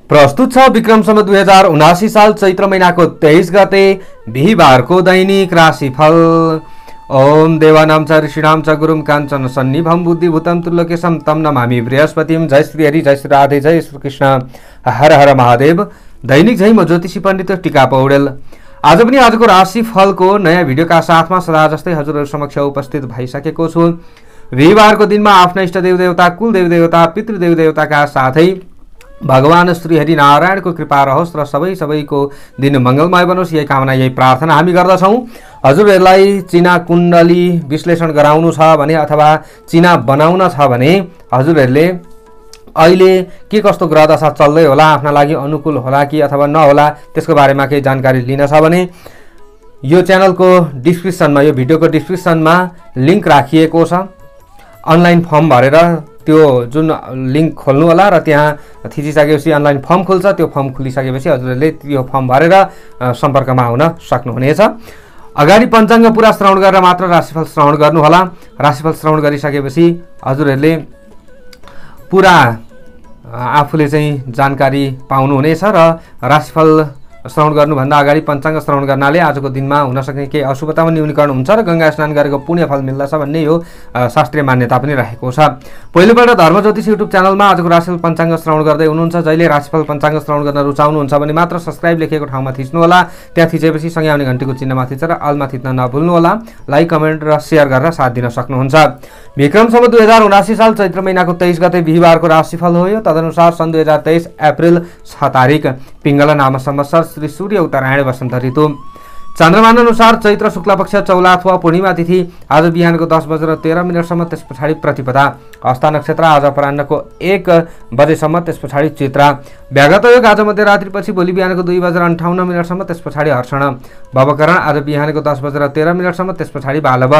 प्रस्तुत छ विक्रम सम्वत 2079 साल चैत्र महिनाको 23 गते बिहीबारको दैनिक राशिफल। ओम देवानां च ऋषीणां च गुरुं काञ्चन सन्निभं बुद्धिभूतं तुल्यकेशं तं नमामि बृहस्पतिं। जय श्री हरि, जय श्री राधे, जय श्री कृष्ण, हर हर महादेव। दैनिक झै म ज्योतिषी पण्डित टिका पौडेल। आज पनि आजको राशिफलको नयाँ भिडियोका साथमा सदा जस्तै हजुरहरु समक्ष उपस्थित भइसकेको छु। बिहीबारको दिनमा आफ्ना इष्ट देवदेवता, कुल देवदेवता, पितृदेव देवताका साथै भगवान श्री हरि नारायणको कृपा रहोस् र सबैको दिन मंगलमय बनोस्, यही कामना, यही प्रार्थना हामी गर्दछौँ। हजुरहरूलाई चिना कुण्डली विश्लेषण गराउनु छ भने अथवा चिना बनाउन छ भने हजुरहरूले अहिले के कस्तो ग्रह दशा चल्दै होला, आफ्ना लागि अनुकूल होला कि अथवा नहोला, त्यसको बारेमा केही जानकारी लिन छ भने यो च्यानलको डिस्क्रिप्सनमा, यो भिडियोको डिस्क्रिप्सनमा लिङ्क राखिएको छ। अनलाइन फर्म भरेर त्यो जुन लिङ्क खोल्नु होला र त्यहाँ थिचिसकेपछि अनलाइन फर्म खुल्छ। त्यो फर्म खुलिसकेपछि हजुरहरूले त्यो फर्म भरेर सम्पर्कमा हुन सक्नुहुनेछ। अगाडि पञ्चाङ्ग पुरा श्रवण गरेर मात्र राशिफल श्रवण गर्नुहोला। राशिफल श्रवण गरिसकेपछि हजुरहरूले पुरा आफूले चाहिँ जानकारी पाउनुहुनेछ र राशिफल श्रवण गर्नुभन्दा अगाडि पञ्चाङ्ग श्रवण गर्नाले आजको दिनमा हुन सक्ने केही अशुभता पनि न्यूनीकरण हुन्छ र गंगा स्नान गरेको पुण्य फल मिल्दछ भन्ने यो शास्त्रीय मान्यता पनि रहेको छ। पहिलोपल्ट धर्म ज्योतिष युट्युब च्यानलमा आजको राशिफल पञ्चाङ्ग श्रवण गर्दै हुनुहुन्छ। जहिले राशिफल पञ्चाङ्ग श्रवण गर्न रुचाउनुहुन्छ भने मात्र सब्स्क्राइब लेखेको ठाउँमा थिच्नु होला। त्यहाँ थिचेपछि सँगै आउने घण्टीको चिन्हमा थिचेर अलमा थिच्न नभुल्नु होला। लाइक, कमेन्ट र शेयर गरेर साथ दिन सक्नुहुन्छ। विक्रम सम्वत 2079 साल चैत्र महिनाको 23 गते बिहीबारको राशिफल हो यो। तदनुसार सन् 2023 अप्रिल 6 तारिक पिङ्गला नाम संवत्सर श्री सूर्य उत्तरायण वसन्त ऋतु। चन्द्रमान अनुसार चैत्र शुक्ल पक्ष चौला अथवा पूर्णिमा तिथि आज बिहानको 10:13 त्यस पछाडि प्रतिपदा। हस्ता नक्षत्र आज अपराह्नको 1 बजेसम्म, त्यस पछाडि चित्रा। व्याघ्रत योग आज मध्यरात्रिपछि भोलि बिहानको 2:58 त्यस पछाडि हर्षण। भवकरण आज बिहानको 10:13 त्यस पछाडि बालव।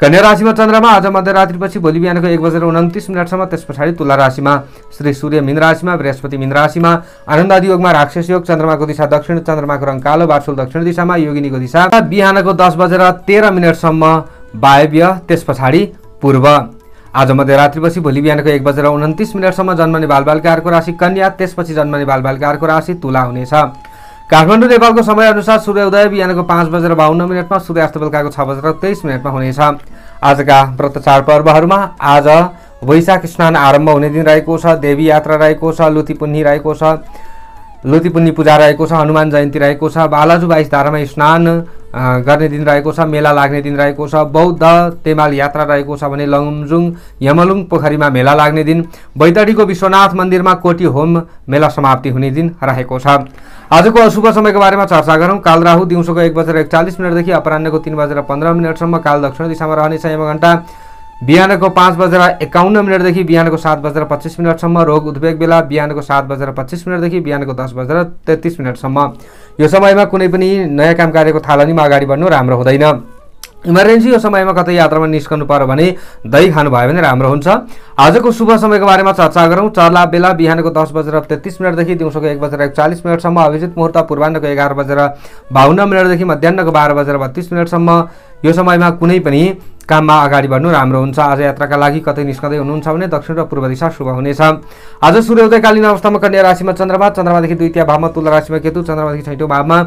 कन्या राशिमा चन्द्रमा आज मध्यरात्रिपछि भोलि बिहानको 1:29 त्यस पछाडि तुला राशिमा। श्री सूर्य मीन राशिमा, बृहस्पति मीन राशिमा। आनन्द आदि योगमा राक्षस योग। चन्द्रमाको दिशा दक्षिण, चन्द्रमाको रङ कालो, बाछुल दक्षिण दिशामा। योगिनीको दिशा बिहानको 10:13 वायव्य, त्यस पछाडि पूर्व। आज मध्यरात्रिपछि भोलि बिहानको 1:29 जन्मने बालबालिकाहरूको राशि कन्या, त्यसपछि जन्मने बालबालिकाहरूको राशि तुला हुनेछ। काठमाडौँ नेपालको समय अनुसार सूर्योदय बिहानको 5:52 सूर्यास्त बेलुकाको 6:23 हुनेछ। आजका व्रत चाडपर्वहरूमा आज वैशाख स्नान आरम्भ हुने दिन रहेको छ। देवी यात्रा रहेको छ। लुथीपुन्नी रहेको छ। लुथीपुन्नी पूजा रहेको छ। हनुमान जयन्ती रहेको छ। बालाजु 22 धारामा स्नान गर्ने दिन रहेको छ। मेला लाग्ने दिन रहेको छ। बौद्ध तेमाल यात्रा रहेको छ भने लमजुङ यमलुङ पोखरीमा मेला लाग्ने दिन। बैतडीको विश्वनाथ मन्दिरमा कोटी होम मेला समाप्ति हुने दिन रहेको छ। आजको अशुभ समयको बारेमा चर्चा गरौँ। काल राहु दिउँसोको 1:41 देखि अपराह्नको 3:15 काल दक्षिण दिशामा रहनेछ। यमघण्टा बिहानको 5:51 देखि बिहानको 7:25 रोग उद्वेग बेला बिहानको 7:25 देखि बिहानको 10:33 यो समयमा कुनै पनि नयाँ काम कार्यको थालनीमा अगाडि बढ्नु राम्रो हुँदैन। इमर्जेन्सी यो समयमा कतै यात्रामा निस्कनु पर्यो भने दही खानु भयो भने राम्रो हुन्छ। आजको शुभ समयको बारेमा चर्चा गरौँ। चर्ला बेला बिहानको 10:33 देखि दिउँसोको 1:41 अभिजित मुहुर्त पूर्वाह्नको 11:52 देखि मध्याह्नको 12:32 यो समयमा कुनै पनि काममा अगाडि बढ्नु राम्रो हुन्छ। आज यात्राका लागि कतै निस्कँदै हुनुहुन्छ भने दक्षिण र पूर्व दिशा शुभ हुनेछ। आज सूर्योदयकालीन अवस्थामा कन्या राशिमा चन्द्रमा, चन्द्रमादेखि 2 भावमा तुला राशिमा केतु, चन्द्रमादेखि 6 भावमा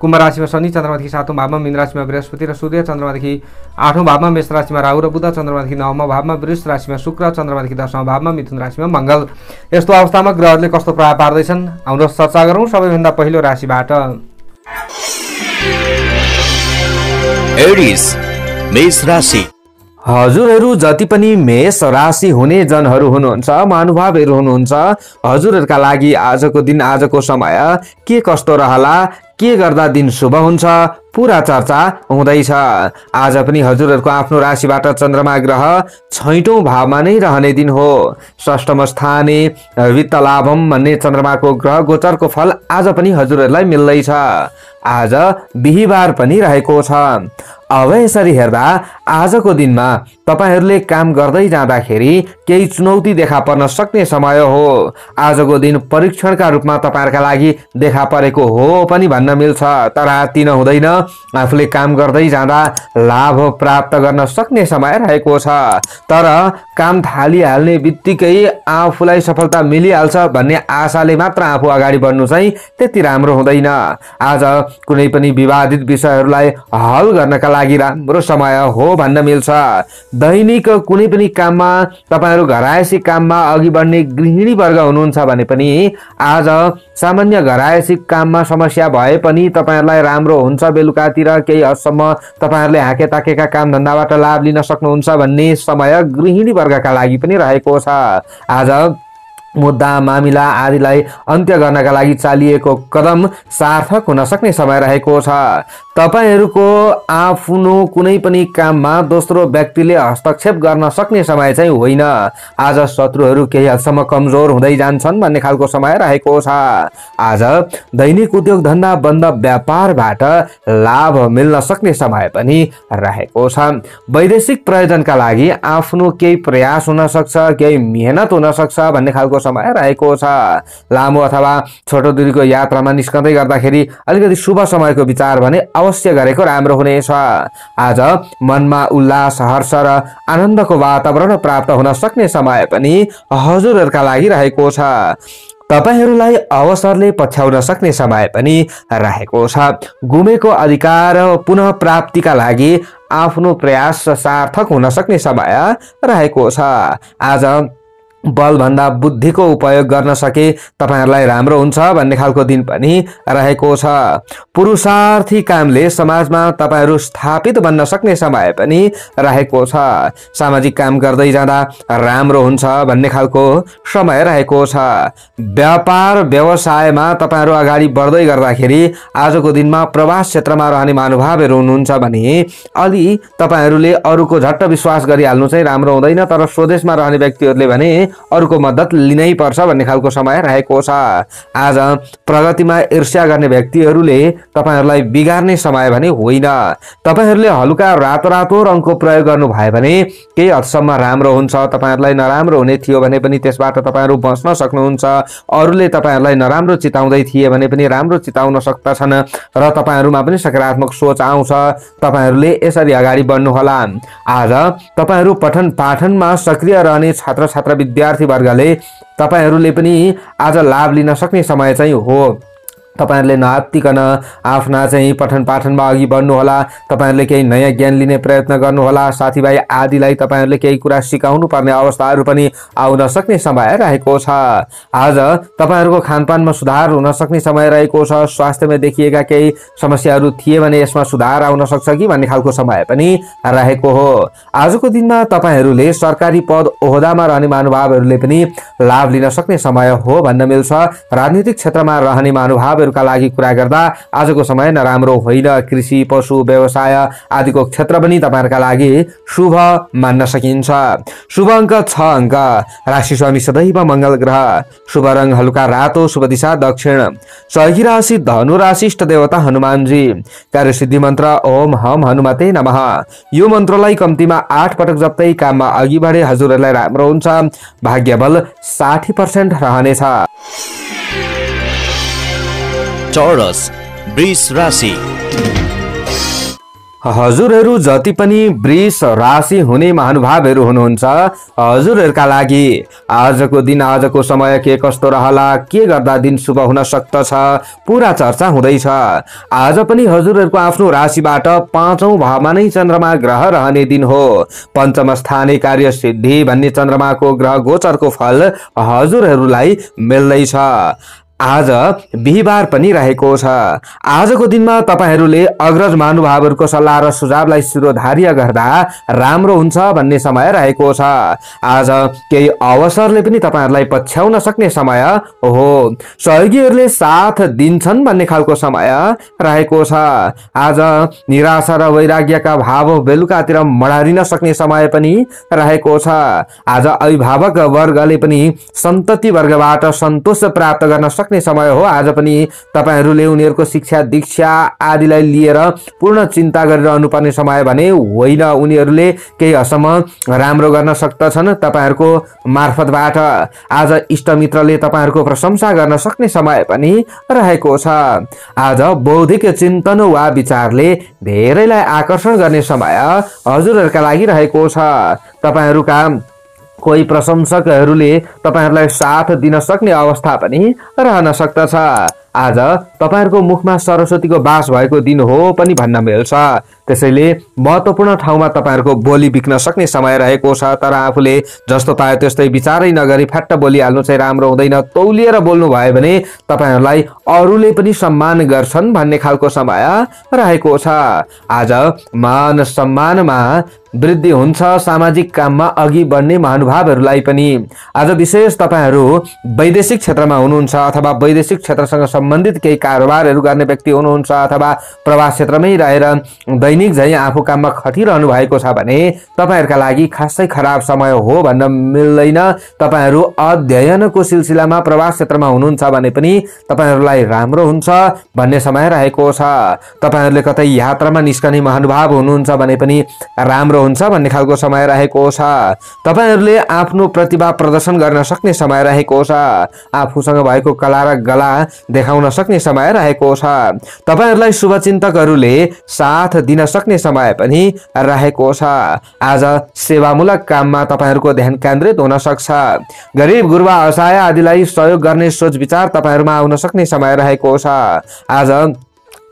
कुम्भ राशिमा शनि, चन्द्रमादेखि 7 भावमा मीन राशिमा बृहस्पति र सूर्य, चन्द्रमादेखि 8 भावमा मेष राशिमा राहु र बुध, चन्द्रमादेखि 9 भावमा वृष राशिमा शुक्र, चन्द्रमादेखि 10 भावमा मिथुन राशिमा मङ्गल। यस्तो अवस्थामा ग्रहहरूले कस्तो प्रभाव पार्दैछन् आउनुहोस् चर्चा गरौँ। सबैभन्दा पहिलो राशिबाट एरिस मेष राशि। हजुरहरू जति पनि मेष राशि हुने जनहरू हुनुहुन्छ, महानुभावहरू हुनुहुन्छ, हजुरहरूका लागि आजको दिन, आजको समय के कस्तो रहला, के गर्दा दिन शुभ हुन्छ, पूरा चर्चा हुँदैछ। आज पनि हजुरहरूको आफ्नो राशिबाट चन्द्रमा ग्रह 6औं भावमा नै रहने दिन हो। षष्ठम स्थाने वित्त लाभम भन्ने चन्द्रमाको ग्रह गोचरको फल आज पनि हजुरहरूलाई मिल्दैछ। आज बिहीबार पनि रहेको छ। अब यसरी हेर्दा आजको दिनमा तपाईहरूले काम गर्दै जाँदाखेरि केही चुनौती देखा पर्न सक्ने समय हो। आजको दिन परीक्षणका रूपमा तपाईहरुका लागि देखा परेको हो पनि भन्न मिल्छ। तर आत्तिन हुँदैन। आफूले काम गर्दै जाँदा लाभ प्राप्त गर्न सक्ने समय रहेको छ। तर काम थालिहाल्ने बित्तिकै आफूलाई सफलता मिलिहाल्छ भन्ने आशाले मात्र आफू अगाडि बढ्नु चाहिँ त्यति राम्रो हुँदैन। आज कुनै पनि विवादित विषयहरूलाई हल गर्नका लागि राम्रो समय हो भन्न मिल्छ। दैनिक कुनै पनि काममा तपाईहरु घरायसी काममा अघि बढ्ने गृहिणी वर्ग हुनुहुन्छ भने पनि आज सामान्य घरायसी काममा समस्या भए पनि तपाईहरुलाई राम्रो हुन्छ। बेलुकातिर केही हदसम्म तपाईहरुले हाके ताकेका काम धन्दाबाट लाभ लिन सक्नुहुन्छ भन्ने समय गृहिणी वर्गका लागि पनि रहेको छ। आज मुद्दा मामिला आदिलाई अन्त्य गर्नका लागि चालिएको कदम सार्थक हुन सक्ने समय रहेको छ। तपाईहरुको आफ्नो कुनै पनि काममा दोस्रो व्यक्तिले हस्तक्षेप गर्न सक्ने समय चाहिँ होइन। आज शत्रुहरू केही हदसम्म कमजोर हुँदै जान्छन् भन्ने खालको समय रहेको छ। आज दैनिक उद्योग धन्दा बन्द व्यापारबाट लाभ मिल्न सक्ने समय पनि रहेको छ। वैदेशिक प्रयोजनका लागि आफ्नो केही प्रयास हुन सक्छ, केही मेहनत हुन सक्छ भन्ने खालको समय रहेको छ। लामो अथवा छोटो दूरीको यात्रामा निस्कँदै गर्दाखेरि अलिकति शुभ समयको विचार भने अवश्य गरेको राम्रो हुनेछ। आज मनमा उल्लास, हर्ष र आनन्दको वातावरण प्राप्त हुन सक्ने समय पनि हजुरहरुका लागि रहेको छ। तपाईहरुलाई अवसरले पछ्याउन सक्ने समय पनि रहेको छ। गुमेको अधिकार पुनः प्राप्तिका लागि आफ्नो प्रयास सार्थक हुन सक्ने समय रहेको छ। आज बल भन्दा बुद्धिको उपयोग गर्न सके तपाईहरुलाई राम्रो हुन्छ भन्ने खालको दिन पनि रहेको छ। पुरुषार्थी कामले समाजमा तपाईहरु स्थापित बन्न सक्ने समय पनि रहेको छ। सामाजिक काम गर्दै जाँदा राम्रो हुन्छ भन्ने खालको समय रहेको छ। व्यापार व्यवसायमा तपाईहरु अगाडि बढ्दै गर्दाखेरि आजको दिनमा प्रवास क्षेत्रमा रहने महानुभावहरु हुनुहुन्छ भने अलि तपाईहरुले अरूको झट्ट विश्वास गरिहाल्नु चाहिँ राम्रो हुँदैन। तर स्वदेशमा रहने व्यक्तिहरुले भने अरूको मद्दत लिनै पर्छ भन्ने खालको समय रहेको छ। आज प्रगतिमा ईर्ष्या गर्ने व्यक्तिहरूले तपाईहरुलाई बिगार्ने समय भने होइन। तपाईहरुले हलुका रातो रातो रङको प्रयोग गर्नु भयो भने केही हदसम्म राम्रो हुन्छ। तपाईहरुलाई नराम्रो हुने थियो भने पनि त्यसबाट तपाईहरु बच्न सक्नुहुन्छ। अरूले तपाईहरुलाई नराम्रो चिताउँदै थिए भने पनि राम्रो चिताउन सक्दछन् र तपाईहरुमा पनि सकारात्मक सोच आउँछ। तपाईहरुले यसरी अगाडि बढ्नु होला। आज तपाईहरु पठन पाठनमा सक्रिय रहने छात्र छात्रा विद्यार्थी वर्गले तपाईहरुले पनि आज लाभ लिन सक्ने समय चाहिँ हो। तपाईहरुले नआत्तिकन आफ्ना चाहिँ पठन पाठनमा अघि बढ्नु होला। तपाईहरुले केही नयाँ ज्ञान लिने प्रयत्न गर्नु होला। साथीभाइ आदिलाई तपाईहरुले केही कुरा सिकाउनु पर्ने अवस्थाहरू पनि आउन सक्ने समय रहेको छ। आज तपाईहरुको खानपानमा सुधार हुन सक्ने समय रहेको छ। स्वास्थ्यमा देखिएका केही समस्याहरू थिए भने यसमा सुधार आउन सक्छ कि भन्ने खालको समय पनि रहेको हो। आजको दिनमा तपाईहरुले सरकारी पद ओहदामा रहने महानुभावहरूले पनि लाभ लिन सक्ने समय हो भन्न मिल्छ। राजनीतिक क्षेत्रमा रहने महानुभाव का लागि कुरा गर्दा आजको समय नराम्रो होइन। कृषि, पशु, व्यवसाय आदिको क्षेत्र पनि तपाईहरुका लागि शुभ मान्न सकिन्छ। शुभ अंक 6 अंक। राशि स्वामी सदैव मंगल ग्रह। शुभ रंग हल्का रातो। शुभ दिशा दक्षिण। सहयोगी राशि धनु राशि। इष्ट देवता हनुमानजी। कार्य सिद्धि मन्त्र ओम हम हनुमते नमः। यो मन्त्रलाई कम्तीमा 8 पटक जप्दै काममा अघि बढे हजुरहरुलाई राम्रो हुन्छ। भाग्य बल 60% रहनेछ। टोरस वृष राशि। हजुरहरु जति पनि वृष राशि हुने महानुभावहरु हुनुहुन्छ हजुरहरुका लागि आजको दिन, आजको समय के कस्तो रहला, के गर्दा दिन शुभ हुन सक्दछ पूरा चर्चा हुँदैछ। आज पनि हजुरहरुको आफ्नो राशिबाट 5औं भावमा नै चन्द्रमा ग्रह रहने दिन हो। पञ्चम स्थाने कार्य सिद्धि भन्ने चन्द्रमाको ग्रह गोचरको फल हजुरहरुलाई मिल्दैछ। आज बिहीबार पनि रहेको छ। आजको दिनमा तपाईहरुले अग्रज महानुभावहरुको सल्लाह र सुझावलाई शिरोधार्य गर्दा राम्रो हुन्छ भन्ने समय रहेको छ। आज केही अवसरले पनि तपाईहरुलाई पछ्याउन सक्ने समय हो। सहयोगीहरुले साथ दिन्छन् भन्ने खालको समय रहेको छ। आज निराशा र वैराग्यका भाव बेलुकातिर मडारिन सक्ने समय पनि रहेको छ। आज अभिभावक वर्गले पनि सन्तति वर्गबाट सन्तोष प्राप्त गर्न सक्ने सक्ने समय हो। आज पनि तपाईहरूले उनीहरूको शिक्षा दीक्षा आदिलाई लिएर पूर्ण चिन्ता गरिरहनु पर्ने समय भने होइन। उनीहरूले केही हदसम्म राम्रो गर्न सक्दछन्। तपाईहरूको मार्फतबाट आज इष्टमित्रले तपाईहरूको प्रशंसा गर्न सक्ने समय पनि रहेको छ। आज बौद्धिक चिन्तन वा विचारले धेरैलाई आकर्षण गर्ने समय हजुरहरूका लागि रहेको छ। तपाईहरूका कोही प्रशंसकहरूले तपाईहरूलाई साथ दिन सक्ने अवस्था पनि रहन सक्दछ। आज तपाईहरूको मुखमा सरस्वतीको बास भएको दिन हो पनि भन्न मिल्छ। त्यसैले महत्त्वपूर्ण ठाउँमा तपाईहरूको बोली बिक्न सक्ने समय रहेको छ। तर आफूले जस्तो पायो त्यस्तै विचारै नगरी फ्याट्ट बोलिहाल्नु चाहिँ राम्रो हुँदैन। तौलिएर बोल्नु भयो भने तपाईहरूलाई अरूले पनि सम्मान गर्छन् भन्ने खालको समय रहेको छ। आज मान सम्मानमा वृद्धि हुन्छ। सामाजिक काममा अघि बढ्ने महानुभावहरूलाई पनि आज विशेष तपाईहरू वैदेशिक क्षेत्रमा हुनुहुन्छ अथवा वैदेशिक क्षेत्रसँग सम्बन्धित केही कारोबारहरू गर्ने व्यक्ति हुनुहुन्छ अथवा प्रवास क्षेत्रमै रहेर दैनिक झैँ आफू काममा खटिरहनु भएको छ भने तपाईहरूका लागि खासै खराब समय हो भन्न मिल्दैन। तपाईहरू अध्ययनको सिलसिलामा प्रवास क्षेत्रमा हुनुहुन्छ भने पनि तपाईहरूलाई राम्रो हुन्छ भन्ने समय रहेको छ। तपाईहरूले कतै यात्रामा निस्कने महानुभाव हुनुहुन्छ भने पनि राम्रो हुन्छ भन्ने खालको समय रहेको छ। तपाईहरूले आफ्नो प्रतिभा प्रदर्शन गर्न सक्ने समय रहेको छ। आफूसँग भएको कला र गला देखाउन सक्ने समय रहेको छ। तपाईहरूलाई शुभचिन्तकहरूले साथ दिन सक्ने समय पनि रहेको छ। आज सेवामूलक काममा तपाईहरूको ध्यान केन्द्रित हुन सक्छ। गरिब गुरुबा असहाय आदिलाई सहयोग गर्ने सोच विचार तपाईहरूमा आउन सक्ने समय रहेको छ। आज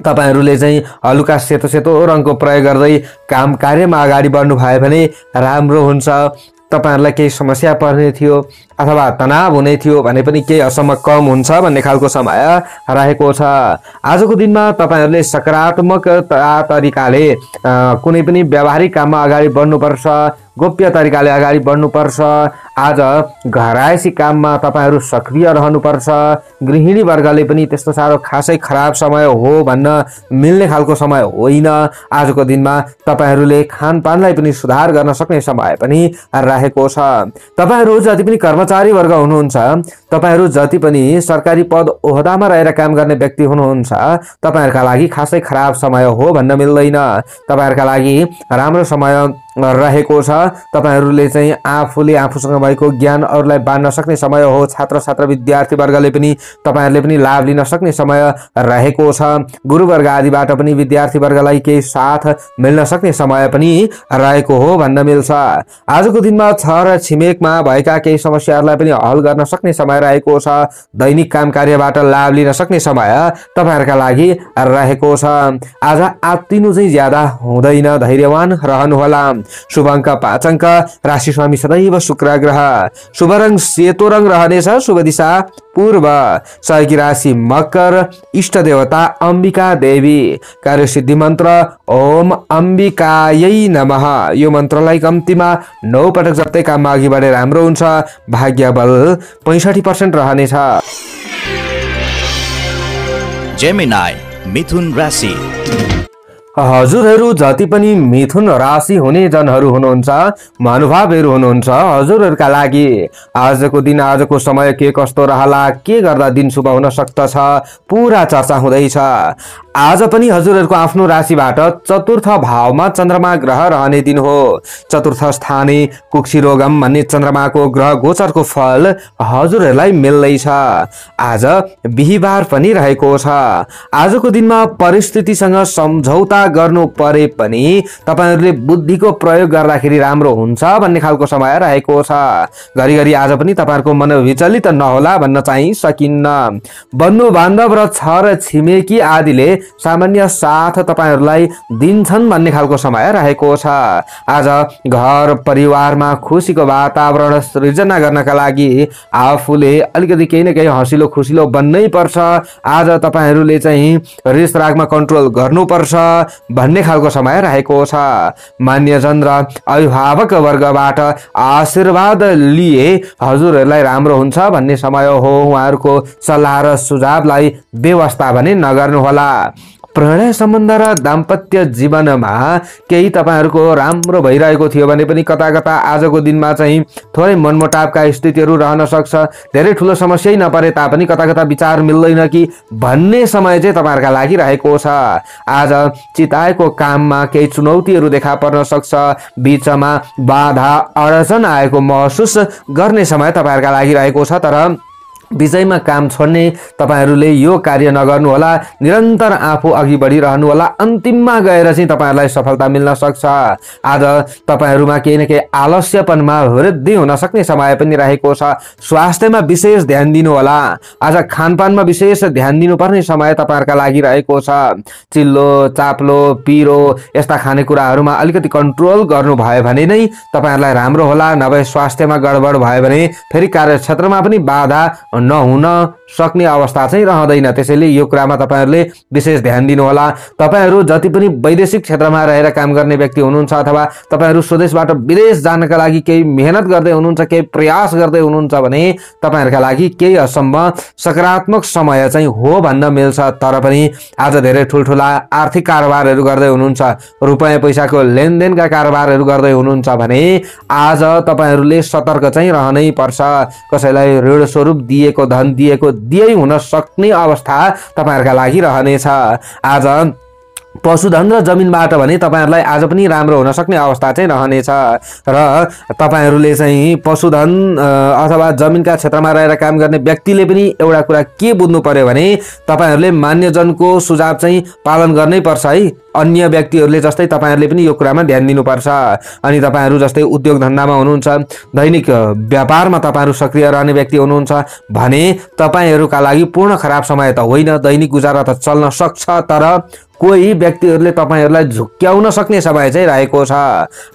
तपाईहरूले चाहिँ हलुका सेतो सेतो रङको प्रयोग गर्दै काम कार्यमा अगाडि बढ्नु भयो भने राम्रो हुन्छ। तपाईहरूलाई केही समस्या पर्ने थियो अथवा तनाव हुने थियो भने पनि केही हदसम्म कम हुन्छ भन्ने खालको समय रहेको छ। आजको दिनमा तपाईहरूले सकारात्मक तरिकाले कुनै पनि व्यावहारिक काममा अगाडि बढ्नुपर्छ। गोप्य तरिकाले अगाडि बढ्नुपर्छ। आज घरायसी काममा तपाईहरू सक्रिय रहनुपर्छ। गृहिणी वर्गले पनि त्यस्तो साह्रो खासै खराब समय हो भन्न मिल्ने खालको समय होइन। आजको दिनमा तपाईहरूले खानपानलाई पनि सुधार गर्न सक्ने समय पनि रहेको छ। तपाईहरू जति पनि कर्मचारी वर्ग हुनुहुन्छ, तपाईहरू जति पनि सरकारी पद ओहदामा रहेर काम गर्ने व्यक्ति हुनुहुन्छ, तपाईहरूका लागि खासै खराब समय हो भन्न मिल्दैन। तपाईहरूका लागि राम्रो समय रहेको छ। तपाईहरूले चाहिँ आफूले आफूसँग भएको ज्ञान अरूलाई बाँड्न सक्ने समय हो। छात्र छात्र विद्यार्थी वर्गले पनि तपाईहरूले पनि लाभ लिन सक्ने समय रहेको छ। गुरुवर्ग आदिबाट पनि विद्यार्थी वर्गलाई केही साथ मिल्न सक्ने समय पनि रहेको हो भन्न मिल्छ। आजको दिनमा छर छिमेकमा भएका केही समस्याहरूलाई पनि हल गर्न सक्ने समय रहेको छ। दैनिक काम कार्यबाट लाभ लिन सक्ने समय तपाईहरूका लागि रहेको छ। आज आत्तिनु चाहिँ ज्यादा हुँदैन, धैर्यवान रहनुहोला। शुभ अङ्क 5 अङ्क, राशि स्वामी सदैव शुक्र ग्रह, शुभ रङ सेतो रङ रहनेछ, शुभ दिशा पूर्व, सहयोगी राशि मकर, इष्ट देवता अम्बिका देवी, कार्यसिद्धि मन्त्र ओम अम्बिकायै नमः। यो मन्त्रलाई कम्तीमा 9 पटक जप्दै काममा अघि बढेर राम्रो हुन्छ। भाग्य बल 65% रहनेछ। जेमिनाई मिथुन राशि। हजुरहरू जति पनि मिथुन राशि हुने जनहरू हुनुहुन्छ, महानुभावहरू हुनुहुन्छ, हजुरहरूका लागि आजको दिन आजको समय के कस्तो रहला, के गर्दा दिन शुभ हुन सक्दछ, पुरा चर्चा हुँदैछ। आज पनि हजुरहरूको आफ्नो राशिबाट चतुर्थ भावमा चन्द्रमा ग्रह रहने दिन हो। चतुर्थ स्थाने कुक्षी रोगम भन्ने चन्द्रमाको ग्रह गोचरको फल हजुरहरूलाई मिल्दैछ। आज बिहीबार पनि रहेको छ। आजको दिनमा परिस्थितिसँग सम्झौता गर्नु परे पनि तपाईहरूले बुद्धिको प्रयोग गर्दाखेरि राम्रो हुन्छ भन्ने खालको समय रहेको छ। घरिघरि आज पनि तपाईहरूको मन विचलित नहोला भन्न चाहिँ सकिन्न। बन्धु बान्धव र छर छिमेकी आदिले सामान्य साथ तपाईहरूलाई दिन्छन् भन्ने खालको समय रहेको छ। आज घर परिवारमा खुसीको वातावरण सृजना गर्नका लागि आफूले अलिकति केही न केही हँसिलो खुसिलो बन्नै पर्छ। आज तपाईहरूले चाहिँ रिस रागमा कन्ट्रोल गर्नुपर्छ भन्ने खालको समय रहेको छ। मान्यजन र अभिभावक वर्गबाट आशीर्वाद लिए हजुरहरूलाई राम्रो हुन्छ भन्ने समय हो। उहाँहरूको सल्लाह र सुझावलाई बेवास्ता भने नगर्नुहोला। प्रणय सम्बन्ध र दाम्पत्य जीवनमा केही तपाईहरुको राम्रो भइरहेको थियो भने पनि कता कता आजको दिनमा चाहिँ थोरै मनमुटावका स्थितिहरू रहन सक्छ। धेरै ठुलो समस्या नपरे तापनि कता कता विचार मिल्दैन कि भन्ने समय चाहिँ तपाईहरुका लागि रहेको छ। आज चिताएको काममा केही चुनौतीहरू देखा पर्न सक्छ। बीचमा बाधा अडचन आएको महसुस गर्ने समय तपाईहरुका लागि रहेको छ। तर विजयमा काम छोड्ने तपाईहरुले यो कार्य नगर्नु होला। निरन्तर आफू अघि बढिरहनु होला। अन्तिममा गएर चाहिँ तपाईहरुलाई सफलता मिल्न सक्छ। आज तपाईहरुमा केही न केही आलस्यपनमा वृद्धि हुन सक्ने समय पनि रहेको छ। स्वास्थ्यमा विशेष ध्यान दिनु होला। आज खानपानमा विशेष ध्यान दिनुपर्ने समय तपाईहरुका लागि रहेको छ। चिल्लो चाप्लो पिरो यस्ता खानेकुराहरुमा अलिकति कन्ट्रोल गर्नु भयो भने नै तपाईहरुलाई राम्रो होला। नभए स्वास्थ्यमा गडबड भयो भने फेरि कार्यक्षेत्रमा पनि बाधा नहुन सक्ने अवस्था चाहिँ रहँदैन। त्यसैले यो कुरामा तपाईहरुले विशेष ध्यान दिनु होला। तपाईहरु जति पनि वैदेशिक क्षेत्रमा रहेर काम गर्ने व्यक्ति हुनुहुन्छ अथवा तपाईहरु स्वदेशबाट विदेश जानका लागि केही मेहनत गर्दै हुनुहुन्छ, केही प्रयास गर्दै हुनुहुन्छ भने तपाईहरुका लागि केही हदसम्म सकारात्मक समय चाहिँ हो भन्न मिल्छ। तर पनि आज धेरै ठुलठुला आर्थिक कारोबारहरू गर्दै हुनुहुन्छ, रुपैयाँ पैसाको लेनदेनका कारोबारहरू गर्दै हुनुहुन्छ भने आज तपाईहरुले सतर्क चाहिँ रहनै पर्छ। कसैलाई ऋण स्वरूप दिएको धन दिएै हुन सक्ने अवस्था तपाईहरुका लागि रहनेछ। आज पशुधन र जमिनबाट भने तपाईहरुलाई आज पनि राम्रो हुन सक्ने अवस्था चाहिँ रहनेछ। र तपाईहरुले चाहिँ पशुधन अथवा जमिनका क्षेत्रमा रहेर काम गर्ने व्यक्तिले पनि एउटा कुरा के बुझ्नु पर्यो भने तपाईहरुले मान्यजनको सुझाव चाहिँ पालन गर्नै पर्छ है। अन्य व्यक्तिहरूले जस्तै तपाईहरुले पनि यो कुरामा ध्यान दिनुपर्छ। अनि तपाईहरु जस्तै उद्योग धन्दामा हुनुहुन्छ, दैनिक व्यापारमा तपाईहरु सक्रिय रहने व्यक्ति हुनुहुन्छ भने तपाईहरुका लागि पूर्ण खराब समय त होइन। दैनिक गुजारा त चल्न सक्छ। तर कोही व्यक्तिहरूले तपाईहरुलाई झुक्क्याउन सक्ने समय चाहिँ रहेको छ।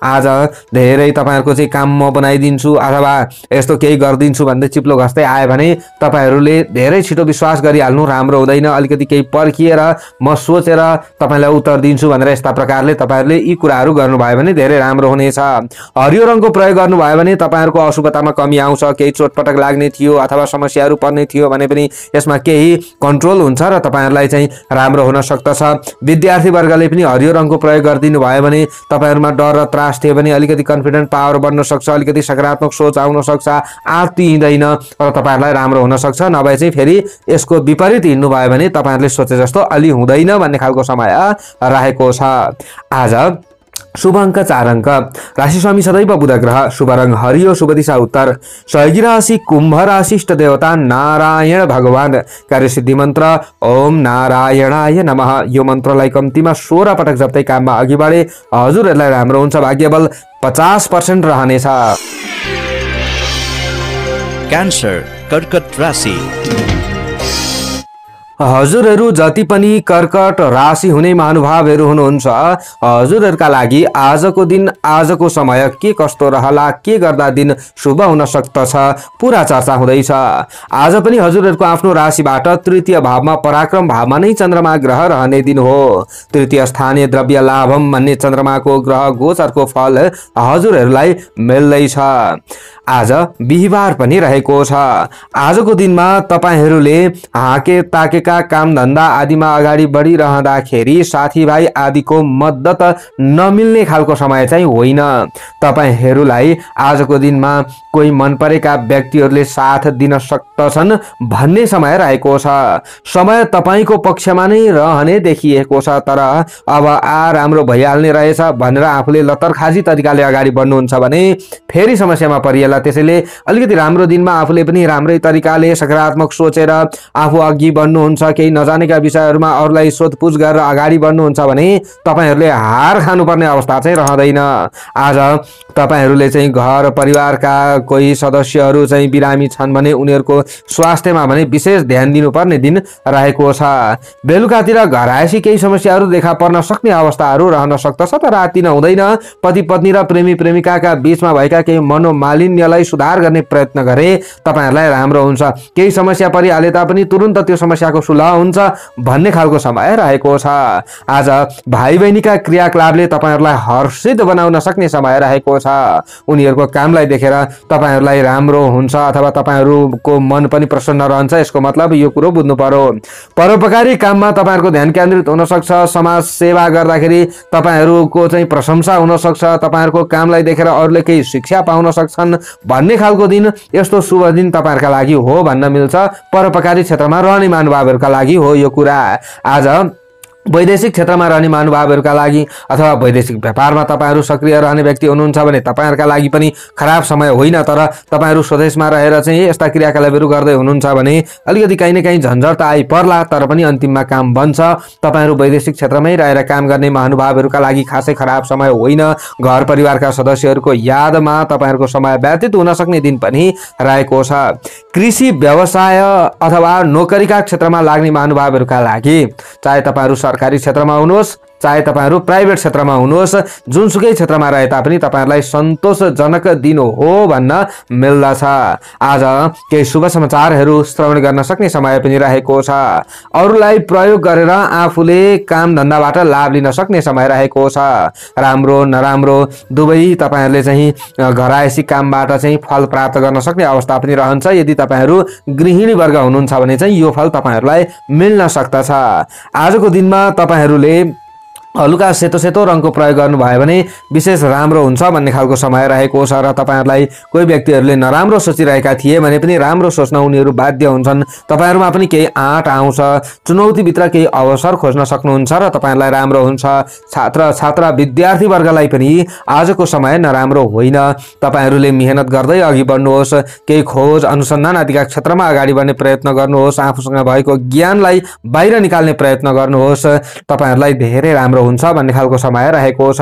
आज धेरै तपाईहरुको चाहिँ काम म बनाइदिन्छु अथवा यस्तो केही गरिदिन्छु भन्दै चिप्लो घस्दै आयो भने तपाईहरुले धेरै छिटो विश्वास गरिहाल्नु राम्रो हुँदैन। अलिकति केही पर्खिएर म सोचेर तपाईलाई उत्तर दिन्छु भनेर यस्ता प्रकारले तपाईहरुले यी कुराहरू गर्नुभयो भने धेरै राम्रो हुनेछ। हरियो रङको प्रयोग गर्नुभयो भने तपाईहरुको अशुभतामा कमी आउँछ। केही चोटपटक लाग्ने थियो अथवा समस्याहरू पर्ने थियो भने पनि यसमा केही कन्ट्रोल हुन्छ र तपाईहरुलाई चाहिँ राम्रो हुन सक्दछ। विद्यार्थी वर्गले पनि हरियो रङको प्रयोग गरिदिनु भयो भने तपाईहरुमा डर र त्रास थियो भने अलिकति कन्फिडेन्ट पावर बढ्न सक्छ। अलिकति सकारात्मक सोच आउन सक्छ। आत्तिदैन र तपाईहरुलाई राम्रो हुन सक्छ। नभए चाहिँ फेरि यसको विपरीत हिँड्नु भयो भने तपाईहरुले सोचे जस्तो अलि हुँदैन भन्ने खालको समय रहेको छ। आज शुभ अंक 4 अंक। राशि स्वामी सदैव बुध ग्रह। शुभ रंग हरियो। शुभ दिशा उत्तर। सहयोगी राशि कुंभ राशि। इष्ट देवता नारायण भगवान। कार्यसिद्धि मन्त्र ओम नारायणाय नमः। यो मन्त्रलाई कम्तीमा 16 पटक जप्दै काममा अघि बढे हजुरहरुलाई राम्रो हुन्छ। भाग्यबल 50% रहनेछ। क्यान्सर कर्कट राशि। हजुरहरु जति पनि कर्कट राशि हुने महानुभावहरु हुनुहुन्छ हजुरहरुका लागि आजको दिन आजको समय के कस्तो रहला, के गर्दा दिन शुभ हुन सक्दछ पूरा चर्चा हुँदैछ। आज पनि हजुरहरुको आफ्नो राशिबाट तृतीय भावमा पराक्रम भावमा नै चन्द्रमा ग्रह रहने दिन हो। तृतीय स्थानीय द्रव्य लाभम भन्ने चन्द्रमाको ग्रह गोचरको फल हजुरहरुलाई मिल्दैछ। आज बिहीबार पनि रहेको छ। आजको दिनमा तपाईहरुले हाके ताकेका काम धन्दा आदिमा अगाडि बढिरहँदाखेरि साथीभाइ आदिको मद्दत नमिल्ने खालको समय चाहिँ होइन। तपाईहरुलाई आजको दिनमा कोही मन परेका व्यक्तिहरूले साथ दिन सक्दछन् भन्ने समय रहेको छ। समय तपाईको पक्षमा नै रहने देखिएको छ। तर अब राम्रो भइहाल्ने रहेछ भनेर आफूले लतरखाजी तरिकाले अगाडि बढ्नुहुन्छ भने फेरि समस्यामा परिएला। त्यसैले अलिकति राम्रो दिनमा आफूले पनि राम्रै तरिकाले सकारात्मक सोचेर आफू अघि बढ्नुहुन्छ। केही नजानेका विषयहरुमा अरूलाई सोधपुछ गरेर अगाडि बढ्नुहुन्छ भने तपाईहरुले हार खानुपर्ने अवस्था चाहिँ रहँदैन। आज तपाईहरुले चाहिँ घर परिवारका कोही सदस्यहरू चाहिँ बिरामी छन् भने उनीहरुको स्वास्थ्यमा भने विशेष ध्यान दिनुपर्ने दिन रहेको छ। बेलुकातिर घर आएपछि केही समस्याहरू देखा पर्न सक्ने अवस्थाहरू रहन सक्दछ। तर आत्तिन हुँदैन। पति पत्नी र प्रेमी प्रेमिकाका बीचमा भएका केही मनोमालिन्यलाई सुधार गर्ने प्रयत्न गरे तपाईहरुलाई राम्रो हुन्छ। केही समस्या परिहाले तापनि तुरुन्त त्यो समस्याको सुलह हुन्छ भन्ने खालको समय रहेको छ। आज भाइ बहिनीका क्रियाकलापले तपाईहरुलाई हर्षित बनाउन सक्ने समय रहेको छ। उनीहरुको कामलाई देखेर तपाईहरुलाई राम्रो हुन्छ अथवा तपाईहरुको मन पनि प्रसन्न रहन्छ। यसको मतलब यो कुरो बुझ्नु पर्यो। परोपकारी काममा तपाईहरुको ध्यान केन्द्रित हुन सक्छ। समाज सेवा गर्दाखेरि तपाईहरुको चाहिँ प्रशंसा हुन सक्छ। तपाईहरुको कामलाई देखेर अरूले केही शिक्षा पाउन सक्छन् भन्ने खालको दिन, यस्तो शुभ दिन तपाईहरुका लागि हो भन्न मिल्छ। परोपकारी क्षेत्रमा रहने महानुभावहरुका लागि हो यो कुरा। आज वैदेशिक क्षेत्रमा रहने महानुभावहरुका लागि अथवा वैदेशिक व्यापारमा तपाईहरु सक्रिय रहने व्यक्ति हुनुहुन्छ भने तपाईहरुका लागि पनि खराब समय होइन। तर तपाईहरु स्वदेशमा रहेर चाहिँ यस्ता क्रियाकलापहरु गर्दै हुनुहुन्छ भने अलिकति कहीं न कहीं झन्झट त आइपर्ला, तर पनि अन्तिममा काम बन्छ। तपाईहरु वैदेशिक क्षेत्रमै रहेर काम गर्ने महानुभावहरुका लागि खासै खराब समय होइन। घर परिवारका सदस्यहरुको यादमा तपाईहरुको समय व्यतीत हुन सक्ने दिन पनि रहेको छ। कृषि व्यवसाय अथवा नोकरीका क्षेत्रमा लाग्ने महानुभावहरुका लागि, चाहे तपाईहरु सरकारी क्षेत्रमा हुनुहोस् चाहे तपाईहरु प्राइभेट क्षेत्रमा हुनुहोस्, जुनसुकै क्षेत्रमा रहे तापनि तपाईहरुलाई सन्तोषजनक दिन हो भन्न मिल्दछ। आज केही शुभ समाचारहरु श्रवण गर्न सक्ने समय पनि रहेको छ। अरूलाई प्रयोग गरेर आफूले काम धन्दाबाट लाभ लिन सक्ने समय रहेको छ। राम्रो नराम्रो दुवै तपाईहरुले चाहिँ घरायसी कामबाट चाहिँ फल प्राप्त गर्न सक्ने अवस्था पनि रहन्छ। यदि तपाईहरु गृहिणी वर्ग हुनुहुन्छ भने चाहिँ यो फल तपाईहरुलाई मिल्न सक्दछ। आजको दिनमा तपाईहरुले हलुका सेतो सेतो रङको प्रयोग गर्नुभयो भने विशेष राम्रो हुन्छ भन्ने खालको समय रहेको छ। र तपाईहरुलाई कोही व्यक्तिहरुले नराम्रो सोचिरहेका थिए भने पनि राम्रो सोच्न उनीहरु बाध्य हुन्छन्। तपाईहरुमा पनि केही आँट आउँछ, चुनौतीभित्र केही अवसर खोज्न सक्नुहुन्छ र तपाईहरुलाई राम्रो हुन्छ। छात्र छात्रा विद्यार्थी वर्गलाई पनि आजको समय नराम्रो होइन। तपाईहरुले मेहनत गर्दै अघि बढ्नुहोस्। केही खोज अनुसन्धान आदिका क्षेत्रमा अगाडि बढ्ने प्रयत्न गर्नुहोस्। आफूसँग भएको ज्ञानलाई बाहिर निकाल्ने प्रयत्न गर्नुहोस्। तपाईहरुलाई धेरै राम्रो हुन्छ भन्ने खालको समय रहेको छ।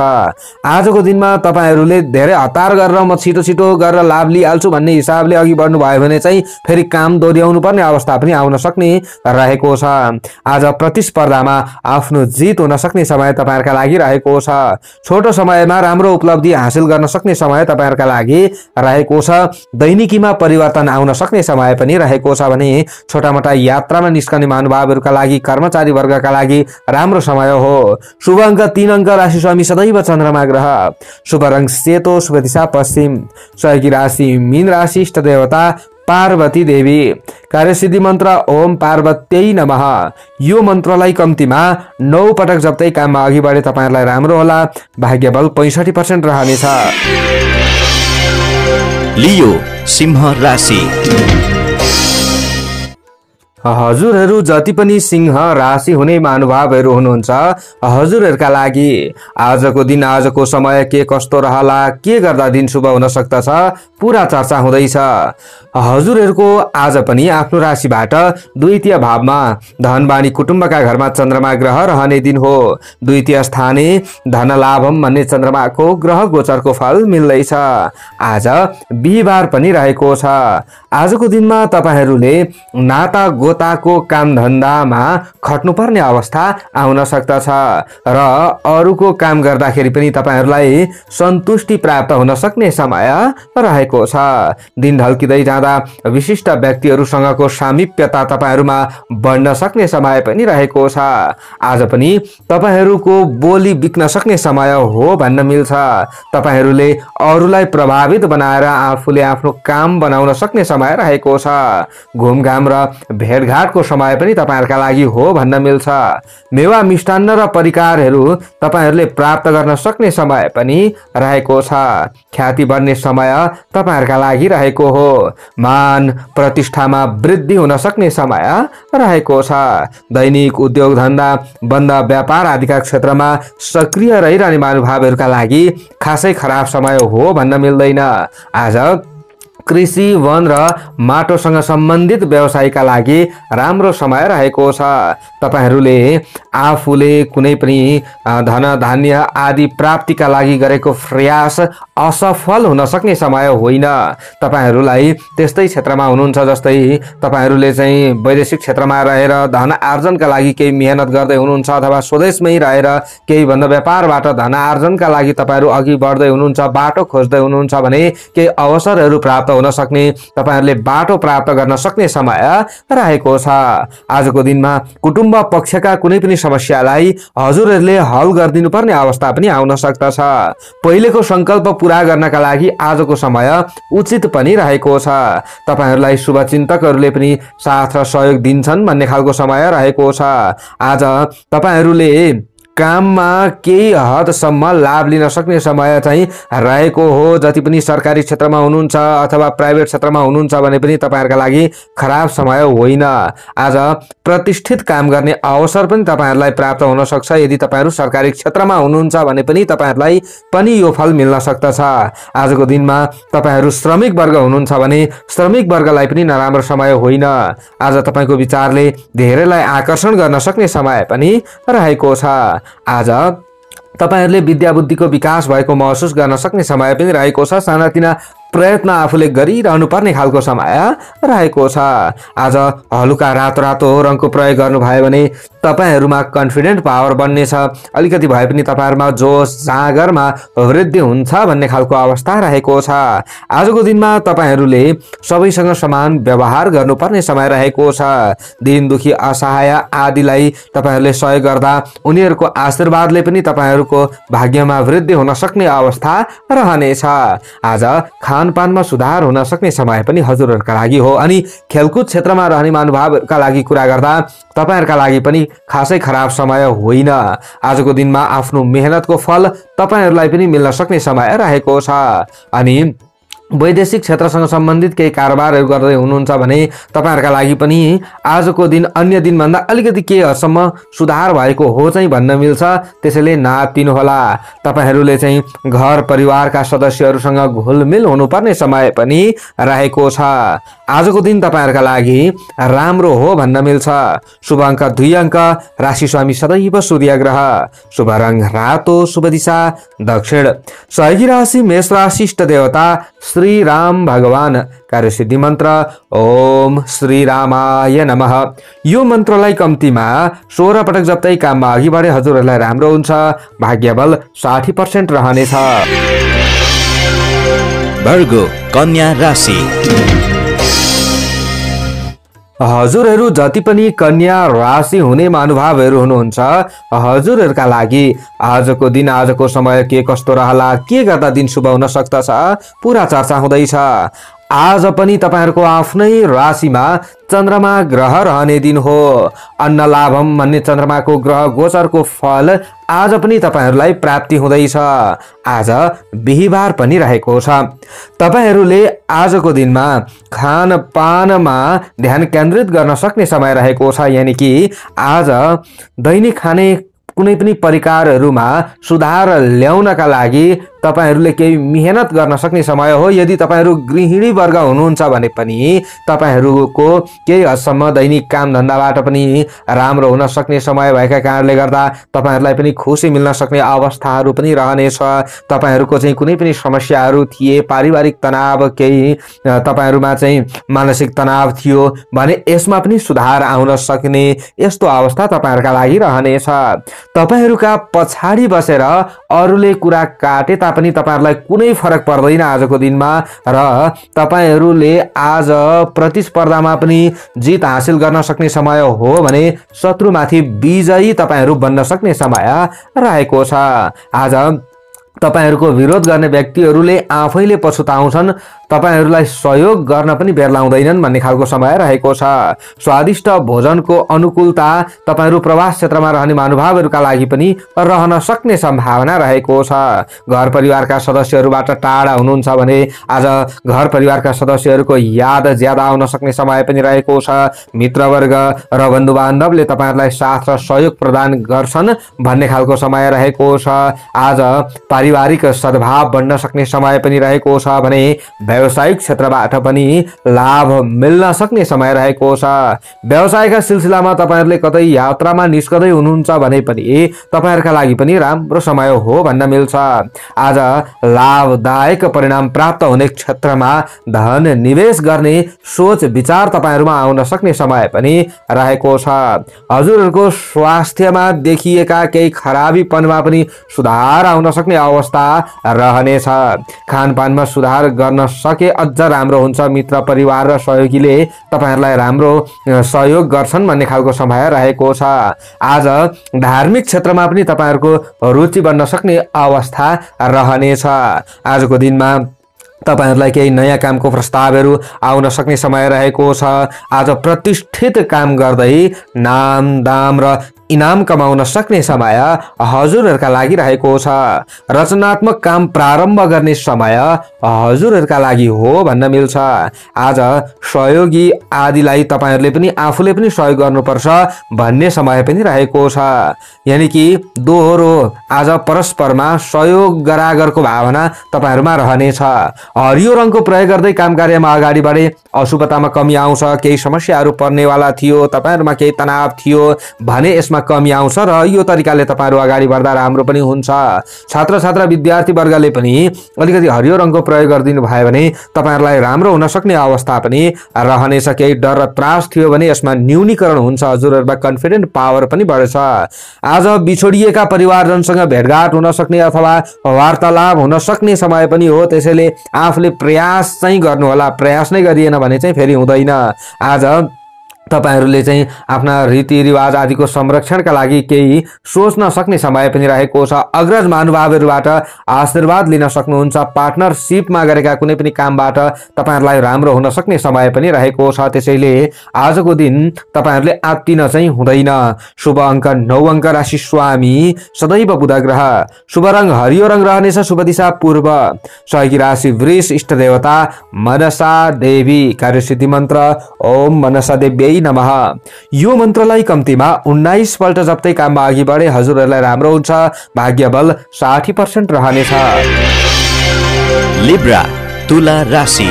आजको दिनमा तपाईहरुले धेरै हतार गरेर म छिटो छिटो गरेर लाभ लिइहाल्छु भन्ने हिसाबले अघि बढ्नु भयो भने चाहिँ फेरि काम दोहोर्याउनु पर्ने अवस्था पनि आउन सक्ने रहेको छ। आज प्रतिस्पर्धामा आफ्नो जित हुन सक्ने समय तपाईहरुका लागि रहेको छ। छोटो समयमा राम्रो उपलब्धि हासिल गर्न सक्ने समय तपाईहरुका लागि रहेको छ। दैनिकीमा परिवर्तन आउन सक्ने समय पनि रहेको छ भने छोटामोटा यात्रामा निस्कने महानुभावहरुका लागि, कर्मचारी वर्गका लागि राम्रो समय हो। शुभ अंक 3 अंक, राशि स्वामी सदैव चन्द्रमा ग्रह, शुभ रंग सेतो, शुभ दिशा पश्चिम, सहयोगी राशि मीन राशि, इष्ट देवता पार्वती देवी, कार्यसिद्धि मन्त्र ओम पार्वत्यै नमः। यो मन्त्रलाई कम्तीमा 9 पटक जप्दै काममा अघि बढे तपाईहरुलाई राम्रो होला। भाग्यबल 65% रहनेछ। लियो सिंह राशि। हजुरहरु जति पनि सिंह राशि हुने महानुभावहरु हुनुहुन्छ, हजुरहरुका लागि आजको दिन, आजको समय के कस्तो रहला, के गर्दा दिन शुभ हुन सक्दछ, पूरा चर्चा हुँदैछ। हजुरहरुको आज पनि आफ्नो राशिबाट द्वितीय भावमा धनवाणी कुटुम्बका घरमा चन्द्रमा ग्रह रहने दिन हो। द्वितीय स्थाने धन लाभम भन्ने चन्द्रमाको ग्रह गोचरको फल मिल्दैछ। आज बिहीबार पनि रहेको छ। आजको दिनमा तपाईहरुले नाता गोताको काम धन्दामा खट्नुपर्ने अवस्था आउन सक्दछ र अरूको काम गर्दाखेरि पनि तपाईहरुलाई सन्तुष्टि प्राप्त हुन सक्ने समय रहेको छ। दिन ढल्किँदै जाँदा विशिष्ट व्यक्तिहरुसँगको सामिप्यता तपाईहरुमा बढ्न सक्ने समय पनि रहेको छ। आज पनि तपाईहरुको बोली बिक्न सक्ने समय हो भन्न मिल्छ। तपाईहरुले अरूलाई प्रभावित बनाएर आफूले आफ्नो काम बनाउन सक्ने समय रहेको छ। घुमघाम र भेटघाटको समय पनि तपाईहरुका लागि हो भन्न मिल्छ। मेवा मिष्टान्न र परिकारहरु तपाईहरुले प्राप्त गर्न सक्ने समय पनि रहेको छ। ख्याति बढ्ने समय तपाईहरुका लागि रहेको हो। मान प्रतिष्ठामा वृद्धि हुन सक्ने समय रहेको छ। दैनिक उद्योग धन्दा बन्द व्यापार आदिका क्षेत्रमा सक्रिय रहिरहने महानुभावहरुका लागि खासै खराब समय हो भन्न मिल्दैन। आज कृषि, वन र माटोसँग सम्बन्धित व्यवसायका लागि राम्रो समय रहेको छ। तपाईहरुले आफूले कुनै पनि धन धान्य आदि प्राप्तिका लागि गरेको प्रयास असफल हुन सक्ने समय होइन। तपाईहरूलाई त्यस्तै क्षेत्रमा हुनुहुन्छ जस्तै तपाईहरूले चाहिँ वैदेशिक क्षेत्रमा रहेर धन आर्जनका लागि केही मेहनत गर्दै हुनुहुन्छ अथवा स्वदेशमै रहेर केही भन्दा व्यापारबाट धन आर्जनका लागि तपाईहरू अघि बढ्दै हुनुहुन्छ, बाटो खोज्दै हुनुहुन्छ भने केही अवसरहरू प्राप्त हुन सक्ने, तपाईहरूले बाटो प्राप्त गर्न सक्ने समय रहेको छ। आजको दिनमा कुटुम्ब पक्षका कुनै पनि समस्यालाई हजुरहरूले हल गरिदिनु पर्ने अवस्था पनि आउन सक्दछ। पहिलेको संकल्प पूरा गर्नका लागि आजको समय उचित पनि रहेको छ। तपाईहरूलाई शुभचिन्तकहरूले पनि साथ र सहयोग दिन्छन् भन्ने खालको समय रहेको छ। आज तपाईहरूले काममा केही हदसम्म लाभ लिन सक्ने समय चाहिँ रहेको हो। जति पनि सरकारी क्षेत्रमा हुनुहुन्छ अथवा प्राइभेट क्षेत्रमा हुनुहुन्छ भने पनि तपाईहरुका लागि खराब समय होइन। आज प्रतिष्ठित काम गर्ने अवसर पनि तपाईहरुलाई प्राप्त हुन सक्छ। यदि तपाईहरु सरकारी क्षेत्रमा हुनुहुन्छ भने पनि तपाईहरुलाई पनि यो फल मिल्न सक्दछ। आजको दिनमा तपाईहरु श्रमिक वर्ग हुनुहुन्छ भने श्रमिक वर्गलाई पनि नराम्रो समय होइन। आज तपाईको विचारले धेरैलाई आकर्षण गर्न सक्ने समय पनि रहेको छ। आज तपाईहरुले विद्या बुद्धिको विकास भएको महसुस गर्न सक्ने समय पनि रहेको छ। सानातिना प्रयत्न आफूले गरिरहनु पर्ने खालको समय रहेको छ। आज हलुका रातो रातो रङको प्रयोग गर्नुभयो भने तपाईहरुमा कन्फिडेन्ट पावर बन्नेछ। अलिकति भए पनि तपाईहरुमा जोश जागरमा वृद्धि हुन्छ भन्ने खालको अवस्था रहेको छ। आजको दिनमा तपाईहरुले सबैसँग समान व्यवहार गर्नुपर्ने समय रहेको छ। दिन दुखी असहाय आदिलाई तपाईहरुले सहयोग गर्दा उनीहरुको आशीर्वादले पनि तपाईहरुको भाग्यमा वृद्धि हुन सक्ने अवस्था रहनेछ। आज खानपानमा सुधार हुन सक्ने समय पनि हजुरहरुका लागि हो। अनि खेलकुद क्षेत्रमा रहने महानुभावका लागि कुरा गर्दा तपाईहरुका लागि पनि खासै खराब समय होइन। आजको दिनमा आफ्नो मेहनतको फल तपाईहरुलाई पनि मिल्न सक्ने समय रहेको छ। अनि वैदेशिक क्षेत्रसँग सम्बन्धित केही कारोबारहरू गर्दै हुनुहुन्छ भने तपाईहरुका लागि पनि आजको दिन अन्य दिनभन्दा अलिकति केही हदसम्म सुधार भएको हो चाहिँ भन्न मिल्छ। त्यसैले नातिनु होला। तपाईहरुले चाहिँ घर परिवारका सदस्यहरूसँग घुलमिल हुनुपर्ने समय पनि रहेको छ। आजको दिन तपाईहरुका लागि राम्रो हो भन्न मिल्छ। शुभ अङ्क 2 अङ्क, राशि स्वामी सदैव सूर्य ग्रह, शुभ रङ रातो, शुभ दिशा दक्षिण, सहयोगी राशि मेष राशि, इष्ट देवता श्री राम भगवान, कार्यसिद्धि मन्त्र ओम श्री रामाय नमः। यो मन्त्रलाई कम्तीमा 16 पटक जप्दै काममा अघि बढे हजुरहरूलाई राम्रो हुन्छ। भाग्यबल 60% रहनेछ। वर्गो कन्या राशि। हजुरहरू जति पनि कन्या राशि हुने महानुभावहरू हुनुहुन्छ हजुरहरूका लागि आजको दिन आजको समय के कस्तो रहला, के गर्दा दिन शुभ हुन सक्दछ पुरा चर्चा हुँदैछ। आज पनि तपाईहरुको आफ्नै राशिमा चन्द्रमा ग्रह रहने दिन हो। अन्न लाभम भन्ने चन्द्रमाको ग्रह गोचरको फल आज पनि तपाईहरुलाई प्राप्ति हुँदैछ। आज बिहीबार पनि रहेको छ। तपाईहरुले आजको दिनमा खानपानमा ध्यान केन्द्रित गर्न सक्ने समय रहेको छ। यानी कि आज दैनिक खाने कुनै पनि परिकारहरूमा सुधार ल्याउनका लागि तपाईहरुले केही मेहनत गर्न सक्ने समय हो। यदि तपाईहरु गृहिणी वर्ग हुनुहुन्छ भने पनि तपाईहरुको केही हदसम्म दैनिक काम धन्दाबाट पनि राम्रो हुन सक्ने समय भएका कारणले गर्दा तपाईहरुलाई पनि खुसी मिल्न सक्ने अवस्थाहरू पनि रहनेछ। तपाईहरुको चाहिँ कुनै पनि समस्याहरू थिए, पारिवारिक तनाव, केही तपाईहरुमा चाहिँ मानसिक तनाव थियो भने यसमा पनि सुधार आउन सक्ने यस्तो अवस्था तपाईहरुका लागि रहनेछ। तपाईहरुका पछाडी बसेर अरूले कुरा काटे पनि तपाईहरुलाई कुनै फरक पर्दैन आजको दिनमा। र तपाईहरुले आज प्रतिस्पर्धामा पनि जित हासिल गर्न सक्ने समय हो भने शत्रुमाथि विजयी तपाईहरु बन्न सक्ने समय रहेको छ। आज तपाईहरुको विरोध गर्ने व्यक्तिहरूले आफैले पछुताउँछन्। तपाईहरुलाई सहयोग गर्न पनि बेर लाउँदैनन् भन्ने खालको समय रहेको छ। स्वादिष्ट भोजनको अनुकूलता तपाईहरु प्रवास क्षेत्रमा रहने महानुभावहरूका लागि पनि रहन सक्ने सम्भावना रहेको छ। घर परिवारका सदस्यहरूबाट टाढा हुनुहुन्छ भने आज घर परिवारका सदस्यहरूको याद ज्यादा आउन सक्ने समय पनि रहेको छ। मित्रवर्ग र बन्धु बान्धवले तपाईहरुलाई साथ र सहयोग प्रदान गर्छन् भन्ने खालको समय रहेको छ। आज पारिवारिक सद्भाव बढ्न सक्ने समय पनि रहेको छ भने व्यावसायिक क्षेत्रबाट पनि लाभ मिल्न सक्ने समय रहेको छ। व्यवसायका सिलसिलामा तपाईहरुले कतै यात्रामा निस्कदै हुनुहुन्छ भने पनि तपाईहरुका लागि पनि राम्रो समय हो भन्न मिल्छ। आज लाभदायक परिणाम प्राप्त हुने क्षेत्रमा धन निवेश गर्ने सोच विचार तपाईहरुमा आउन सक्ने समय पनि रहेको छ। हजुरहरुको स्वास्थ्यमा देखिएका केही खराबीपनमा पनि सुधार आउन सक्ने अवस्था रहनेछ। खानपानमा सुधार गर्न सके अझ राम्रो हुन्छ। मित्र परिवार र सहयोगीले तपाईहरुलाई राम्रो सहयोग गर्छन् भन्ने खालको समय रहेको छ। आज धार्मिक क्षेत्रमा पनि तपाईहरुको रुचि बन्न सक्ने अवस्था रहनेछ। आजको दिनमा तपाईहरुलाई केही नयाँ कामको प्रस्तावहरू आउन सक्ने समय रहेको छ। आज प्रतिष्ठित काम गर्दै नाम दाम र इनाम कमाउन सक्ने समय हजुरहरुका लागि रहेको छ। रचनात्मक काम प्रारम्भ गर्ने समय हजुरहरुका लागि हो भन्न मिल्छ। आज सहयोगी आदिलाई तपाईहरुले पनि आफूले पनि सहयोग गर्नुपर्छ भन्ने समय पनि रहेको छ। यानी कि दोहोरो आज परस्परमा सहयोग गरागरको भावना तपाईहरुमा रहनेछ। हरियो रङको प्रयोग गर्दै काम कार्यमा अगाडि बढे अशुभतामा कमी आउँछ। केही समस्याहरू पर्नेवाला थियो, तपाईहरुमा केही तनाव थियो भने यसमा कमी आउँछ र यो तरिकाले तपाईहरु अगाडि बढ्दा राम्रो पनि हुन्छ। छात्र छात्रा विद्यार्थी वर्गले पनि अलिकति हरियो रङको प्रयोग गरिदिनु भयो भने तपाईहरुलाई राम्रो हुन सक्ने अवस्था पनि रहनेछ। केही डर र त्रास थियो भने यसमा न्यूनीकरण हुन्छ। हजुरहरुमा कन्फिडेन्ट पावर पनि बढ्छ। आज बिछोडिएका परिवारजनसँग भेटघाट हुन सक्ने अथवा वार्तालाप हुन सक्ने समय पनि हो। त्यसैले आफूले प्रयास चाहिँ गर्नु होला। प्रयास नै गरिएन भने चाहिँ फेरि हुँदैन। आज तपाईहरुले चाहिँ आफ्ना रीतिरिवाज आदिको संरक्षणका लागि केही सोच्न सक्ने समय पनि रहेको छ। अग्रज महानुभावहरुबाट आशीर्वाद लिन सक्नुहुन्छ। पार्टनरशिपमा गरेका कुनै पनि कामबाट तपाईहरुलाई राम्रो हुन सक्ने समय पनि रहेको छ। त्यसैले आजको दिन तपाईहरुले आत्तिन चाहिँ हुँदैन। शुभ अङ्क 9 अङ्क। राशि स्वामी सदैव बुध ग्रह। शुभ रङ हरियो रङ रहनेछ। शुभ दिशा पूर्व। सहयोगी राशि वृष। इष्ट देवता मनसा देवी। कार्यसिद्धि मन्त्र ओम मनसा देवी नमः। यो मन्त्रलाई कम्तीमा 19 पल्ट जप्दै काममा अघि बढे हजुरहरुलाई राम्रो हुन्छ। भाग्य बल 60% रहनेछ। लिब्रा तुला राशि।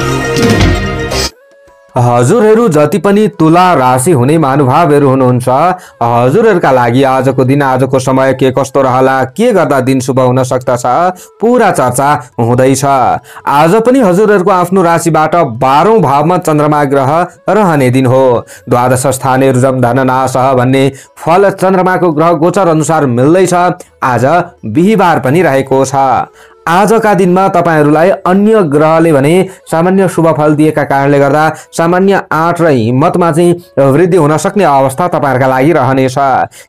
हजुरहरु जति पनि तुला राशि हुने महानुभावहरु हुनुहुन्छ हजुरहरुका लागि आजको दिन आजको समय के कस्तो रहला, के गर्दा दिन शुभ हुन सक्दछ, पूरा चर्चा हुँदैछ। आज पनि हजुरहरुको आफ्नो राशिबाट 12औं भावमा चन्द्रमा ग्रह रहने दिन हो। द्वादश स्थाने रुजम धन नाशः भन्ने फल चन्द्रमाको ग्रह गोचर अनुसार मिल्दैछ। आज बिहीबार पनि रहेको छ। आजका दिनमा तपाईहरुलाई अन्य ग्रहले भने सामान्य शुभ फल दिएका कारणले गर्दा सामान्य आँट र हिम्मतमा चाहिँ वृद्धि हुन सक्ने अवस्था तपाईहरुका लागि रहनेछ।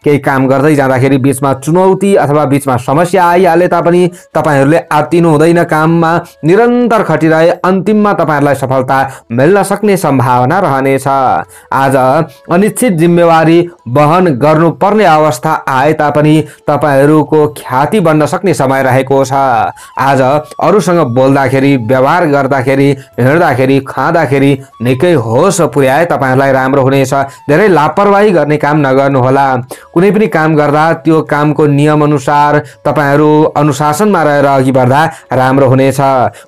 केही काम गर्दै जाँदाखेरि बीचमा चुनौती अथवा बीचमा समस्या आइहाले तापनि तपाईहरुले आत्तिनु हुँदैन। काममा निरन्तर खटिरहे अन्तिममा तपाईहरुलाई सफलता मिल्न सक्ने सम्भावना रहनेछ। आज अनिश्चित जिम्मेवारी वहन गर्नुपर्ने अवस्था आए तापनि तपाईहरुको ख्याति बन्न सक्ने समय रहेको छ। आज अरूसँग बोल्दाखेरि, व्यवहार गर्दाखेरि, हिँड्दाखेरि, खाँदाखेरि निकै होस पुर्याए तपाईहरुलाई राम्रो हुनेछ। धेरै लापरवाही गर्ने काम नगर्नुहोला। कुनै पनि काम गर्दा त्यो कामको नियम अनुसार तपाईहरु अनुशासनमा रहेर अघि बढ्दा राम्रो हुनेछ।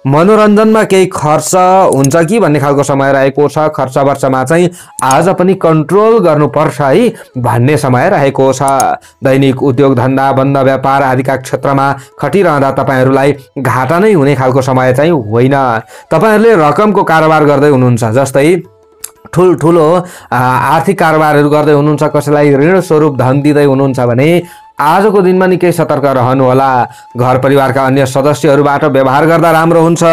मनोरञ्जनमा केही खर्च हुन्छ कि भन्ने खालको समय रहेको छ। खर्च वर्चमा चाहिँ आज पनि कन्ट्रोल गर्नुपर्छ है भन्ने समय रहेको छ। दैनिक उद्योग धन्दा, बन्द व्यापार आदिका क्षेत्रमा खटिरहँदा तपाईहरुलाई घाटा नै हुने खालको समय चाहिँ होइन। तपाईहरुले रकमको कारोबार गर्दै हुनुहुन्छ, जस्तै ठुलो आर्थिक कारोबारहरू गर्दै हुनुहुन्छ, कसैलाई ऋण स्वरूप धन दिँदै हुनुहुन्छ भने आजको दिनमा निकै सतर्क रहनुहोला। घर परिवारका अन्य सदस्यहरूबाट व्यवहार गर्दा राम्रो हुन्छ।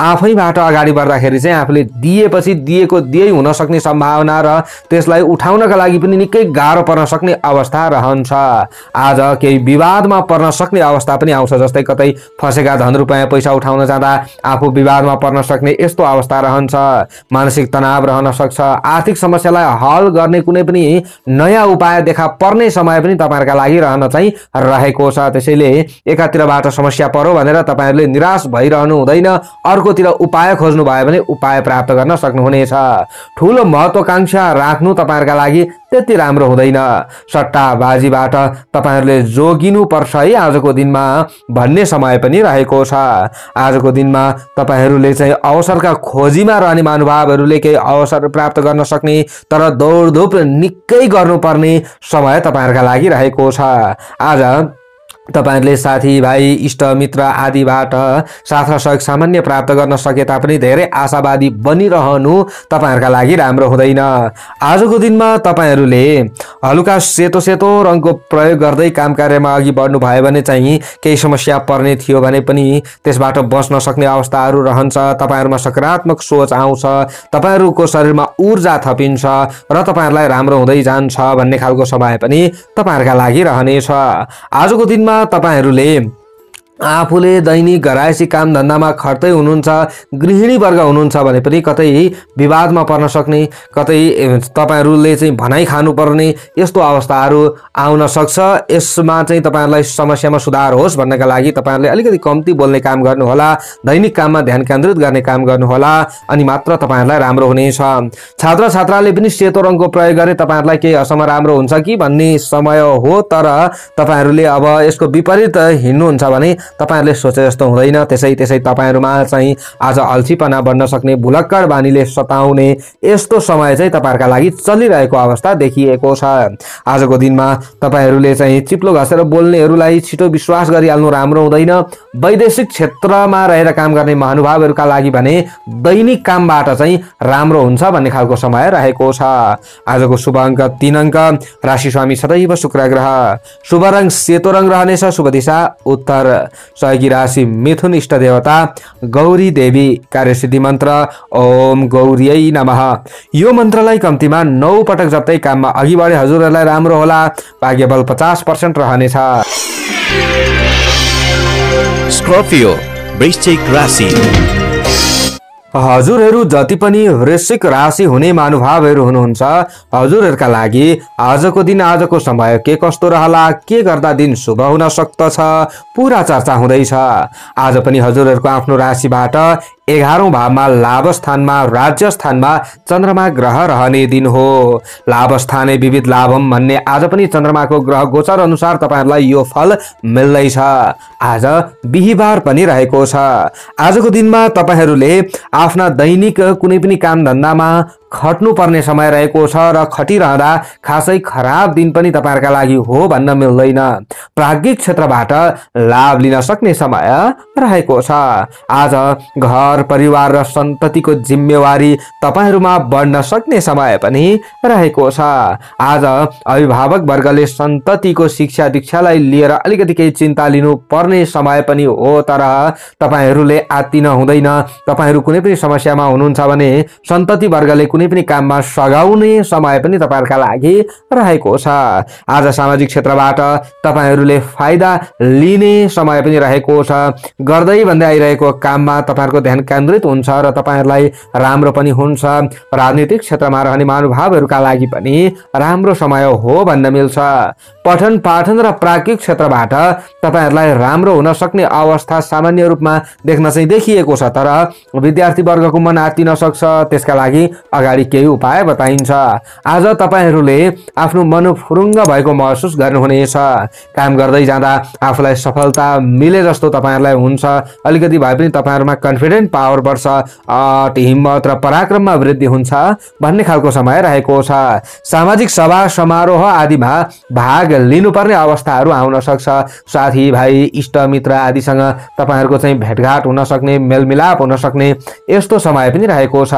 आफैबाट अगाडि बढ्दाखेरि चाहिँ आफूले दिएपछि दिएको दिएै हुन सक्ने सम्भावना र त्यसलाई उठाउनका लागि पनि निकै गाह्रो पर्न सक्ने अवस्था रहन्छ। आज केही विवादमा पर्न सक्ने अवस्था पनि आउँछ। जस्तै कतै फसेका धन रुपैयाँ पैसा उठाउन जाँदा आफू विवादमा पर्न सक्ने यस्तो अवस्था रहन्छ। मानसिक तनाव रहन सक्छ। आर्थिक समस्यालाई हल गर्ने कुनै पनि नयाँ उपाय देखा पर्ने समय पनि तपाईहरुका लागि रहन चाहिँ रहेको छ। त्यसैले एकातिरबाट समस्या पर्यो भनेर तपाईहरुले निराश भइरहनु हुँदैन। अर्कोतिर उपाय खोज्नु भयो भने उपाय प्राप्त गर्न सक्नुहुनेछ। ठूलो महत्त्वाकांक्षा राख्नु तपाईहरुका लागि त्यति राम्रो हुँदैन। सट्टाबाजीबाट तपाईहरुले जोगिनु पर्छ है आजको दिनमा भन्ने समय पनि रहेको छ। आजको दिनमा तपाईहरुले चाहिँ अवसरका खोजीमा रहने महानुभावहरुले केही अवसर प्राप्त गर्न सक्ने तर दौडधुप निकै गर्नुपर्ने समय तपाईहरुका लागि रहेको छ। आज तपाईहरुले साथीभाइ इष्टमित्र आदिबाट साथ र सहयोग सामान्य प्राप्त गर्न सके तापनि धेरै आशावादी बनिरहनु तपाईहरुका लागि राम्रो हुँदैन। आजको दिनमा तपाईहरुले हलुका सेतो सेतो रङको प्रयोग गर्दै काम कार्यमा अघि बढ्नु भयो भने चाहिँ केही समस्या पर्ने थियो भने पनि त्यसबाट बच्न सक्ने अवस्थाहरू रहन्छ। तपाईहरुमा सकारात्मक सोच आउँछ, तपाईहरुको शरीरमा ऊर्जा थपिन्छ र तपाईहरुलाई राम्रो हुँदै जान्छ भन्ने खालको समय पनि तपाईहरुका लागि रहनेछ। आजको दिनमा तपाईहरुले आफूले दैनिक घरायसी काम धन्दामा खट्दै हुनुहुन्छ, गृहिणी वर्ग हुनुहुन्छ भने पनि कतै विवादमा पर्न सक्ने, कतै तपाईहरुले चाहिँ भनाइ खानुपर्ने यस्तो अवस्थाहरू आउन सक्छ। यसमा चाहिँ तपाईहरुलाई समस्यामा सुधार होस् भन्नका लागि तपाईहरुले अलिकति कम्ती बोल्ने काम गर्नुहोला, दैनिक काममा ध्यान केन्द्रित गर्ने काम गर्नुहोला अनि मात्र तपाईहरुलाई राम्रो हुनेछ। छात्र छात्राले पनि सेतो रङको प्रयोग गरे तपाईहरुलाई केही असम राम्रो हुन्छ कि भन्ने समय हो, तर तपाईहरुले अब यसको विपरीत हिँड्नुहुन्छ भने तपाईहरुले सोचे जस्तो हुँदैन। त्यसै तपाईहरुमा चाहिँ आज अल्छीपना बढ्न सक्ने, भुलक्कड बानीले सताउने यस्तो समय चाहिँ तपाईहरुका लागि चलिरहेको अवस्था देखिएको छ। आजको दिनमा तपाईहरुले चाहिँ चिप्लो घसेर बोल्नेहरूलाई छिटो विश्वास गरिहाल्नु राम्रो हुँदैन। वैदेशिक क्षेत्रमा रहेर काम गर्ने महानुभावहरुका लागि भने दैनिक कामबाट चाहिँ राम्रो हुन्छ भन्ने खालको समय रहेको छ। आजको शुभ अङ्क 3 अङ्क, राशि स्वामी सदैव शुक्र ग्रह, शुभ रङ सेतो रङ रहनेछ, शुभ दिशा उत्तर, सहयोगी राशि मिथुन, इष्ट देवता गौरी देवी, कार्यसिद्धि मन्त्र ओम गौरीयै नमः। यो मन्त्रलाई कम्तीमा 9 पटक जप्दै काममा अघि बढे हजुरहरूलाई राम्रो होला। भाग्यबल 50% रहनेछ। स्कर्पियो वृश्चिक राशि। हजुरहरू जति पनि वृश्चिक राशि हुने महानुभावहरू हुनुहुन्छ, हजुरहरूका लागि आजको दिन, आजको समय के कस्तो रहला, के गर्दा दिन शुभ हुन सक्दछ, पूरा चर्चा हुँदैछ। आज पनि हजुरहरूको आफ्नो राशिबाट 11औं भावमा लाभ स्थानमा, राज्य स्थानमा चन्द्रमा ग्रह रहने दिन हो। लाभ स्थाने विविध लाभम भन्ने आज पनि चन्द्रमाको ग्रह गोचर अनुसार तपाईहरुलाई यो फल मिल्दैछ। आज बिहीबार पनि रहेको छ। आजको दिनमा तपाईहरुले आफ्ना दैनिक कुनै पनि काम धन्दामा खट्नु पर्ने समय रहेको छ र खटिरहँदा खासै खराब दिन पनि तपाईहरुका लागि हो भन्न मिल्दैन। प्राज्ञिक क्षेत्रबाट लाभ लिन सक्ने समय रहेको छ। आज घर परिवार र सन्ततिको जिम्मेवारी तपाईहरुमा बढ्न सक्ने समय पनि रहेको छ। आज अभिभावक वर्गले सन्ततिको शिक्षा दीक्षालाई लिएर अलिकति केही चिन्ता लिनु पर्ने समय पनि हो, तर तपाईहरुले आत्तिन हुँदैन। तपाईहरु कुनै पनि समस्यामा हुनुहुन्छ भने सन्तति वर्गले कुनै पनि काममा सघाउने समय पनि तपाईहरुका लागि रहेको छ। आज सामाजिक क्षेत्रबाट तपाईहरुले फाइदा लिने समय पनि रहेको छ। गर्दै भन्दै आइरहेको काममा तपाईहरुको ध्यान केन्द्रित हुन्छ र तपाईहरुलाई राम्रो पनि हुन्छ। राजनीतिक क्षेत्रमा रहने महानुभावहरुका लागि पनि राम्रो समय हो भन्न मिल्छ। पठन पाठन र प्राज्ञिक क्षेत्रबाट तपाईहरुलाई राम्रो हुन सक्ने अवस्था सामान्य रूपमा देख्न चाहिँ देखिएको छ, तर विद्यार्थी वर्गको मन आत्तिन सक्छ। त्यसका लागि अगाडि केही उपाय बताइन्छ। आज तपाईहरुले आफ्नो मन फुरुङ्ग भएको महसुस गर्नुहुनेछ। काम गर्दै जाँदा आफूलाई सफलता मिले जस्तो तपाईहरुलाई हुन्छ। अलिकति भए पनि तपाईहरुमा कन्फिडेन्ट पावर बढ्छ, हिम्मत र पराक्रममा वृद्धि हुन्छ भन्ने खालको समय रहेको छ। सामाजिक सभा समारोह आदिमा भाग लिनुपर्ने अवस्थाहरू आउन सक्छ। साथीभाइ इष्टमित्र आदिसँग तपाईहरुको चाहिँ भेटघाट हुन सक्ने, मेलमिलाप हुन सक्ने यस्तो समय पनि रहेको छ।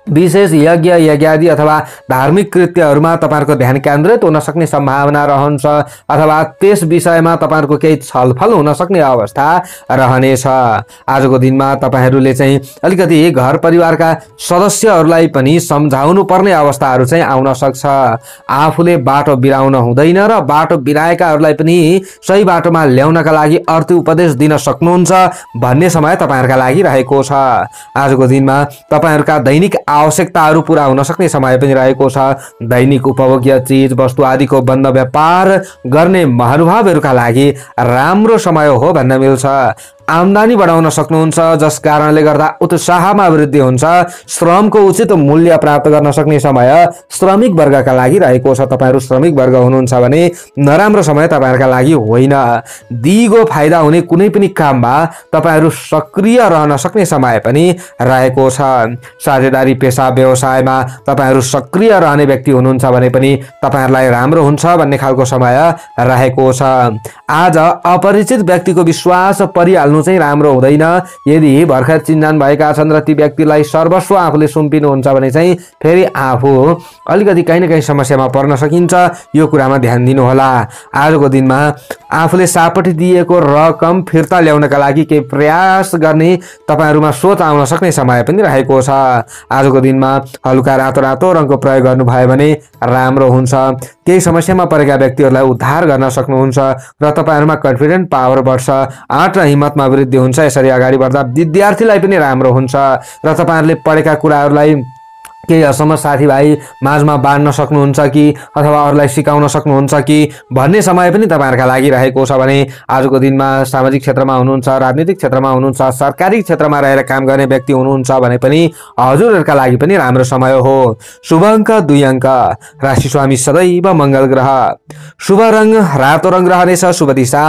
विशेष यज्ञ यज्ञादि अथवा धार्मिक कृत्यहरूमा तपाईहरुको ध्यान केन्द्रित हुन सक्ने सम्भावना रहन्छ, अथवा त्यस विषयमा तपाईहरुको केही छलफल हुन सक्ने अवस्था रहनेछ। आजको दिनमा तपाईहरुले चाहिँ अलिकति घर परिवारका सदस्यहरूलाई पनि सम्झाउनु पर्ने अवस्थाहरू चाहिँ आउन सक्छ। आफूले बाटो बिराउन हुँदैन र बाटो बिराएकाहरूलाई पनि सही बाटोमा ल्याउनका लागि अर्थ उपदेश दिन सक्नुहुन्छ भन्ने समय तपाईहरुका लागि रहेको छ। आजको दिनमा तपाईहरुका दैनिक आवश्यकताहरू पूरा हुन सक्ने समय पनि रहेको छ। दैनिक उपभोग्य चीज वस्तु आदिको बन्द व्यापार गर्ने महानुभावहरूका लागि राम्रो समय हो भन्न मिल्छ। आम्दानी बढाउन सक्नुहुन्छ, जस कारणले गर्दा उत्साहमा वृद्धि हुन्छ। श्रमको उचित मूल्य प्राप्त गर्न सक्ने समय श्रमिक वर्गका लागि रहेको छ। तपाईहरू श्रमिक वर्ग हुनुहुन्छ भने नराम्रो समय तपाईहरूका लागि होइन। दिगो फाइदा हुने कुनै पनि काममा तपाईहरू सक्रिय रहन सक्ने समय पनि रहेको छ। साझेदारी पेशा व्यवसायमा तपाईहरू सक्रिय रहने व्यक्ति हुनुहुन्छ भने पनि तपाईहरूलाई राम्रो हुन्छ भन्ने खालको समय रहेको छ। आज अपरिचित व्यक्तिको विश्वास परिहाल्नु चाहिँ राम्रो हुँदैन। यदि भर्खर चिन्जान भएका छन् र ती व्यक्तिलाई सर्वस्व आफूले सुम्पिनुहुन्छ भने चाहिँ फेरि आफू अलिकति कहीँ न कहीँ समस्यामा पर्न सकिन्छ। यो कुरामा ध्यान दिनुहोला। आजको दिनमा आफूले सापटी दिएको रकम फिर्ता ल्याउनका लागि केही प्रयास गर्ने तपाईहरूमा सोच आउन सक्ने समय पनि रहेको छ। आजको दिनमा हलुका रातो रातो रङको प्रयोग गर्नुभयो भने राम्रो हुन्छ। केही समस्यामा परेका व्यक्तिहरूलाई उद्धार गर्न सक्नुहुन्छ र तपाईहरूमा कन्फिडेन्ट पावर बढ्छ। आँट र हिम्मतमा वृद्धि हुन्छ। यसरी अगाडि बढ्दा विद्यार्थीलाई पनि राम्रो हुन्छ र तपाईहरूले पढेका कुराहरूलाई केही असम साथीभाइ माझमा बाँड्न सक्नुहुन्छ कि अथवा अरूलाई सिकाउन सक्नुहुन्छ कि भन्ने समय पनि तपाईहरुका लागि रहेको छ भने आजको दिनमा सामाजिक क्षेत्रमा हुनुहुन्छ, राजनीतिक क्षेत्रमा हुनुहुन्छ, सरकारी क्षेत्रमा रहेर काम गर्ने व्यक्ति हुनुहुन्छ भने पनि हजुरहरुका लागि पनि राम्रो समय हो। शुभ अंक 2 अंक। राशि स्वामी सदैव मंगल ग्रह। शुभ रंग रातो रंग रहनेछ। शुभ दिशा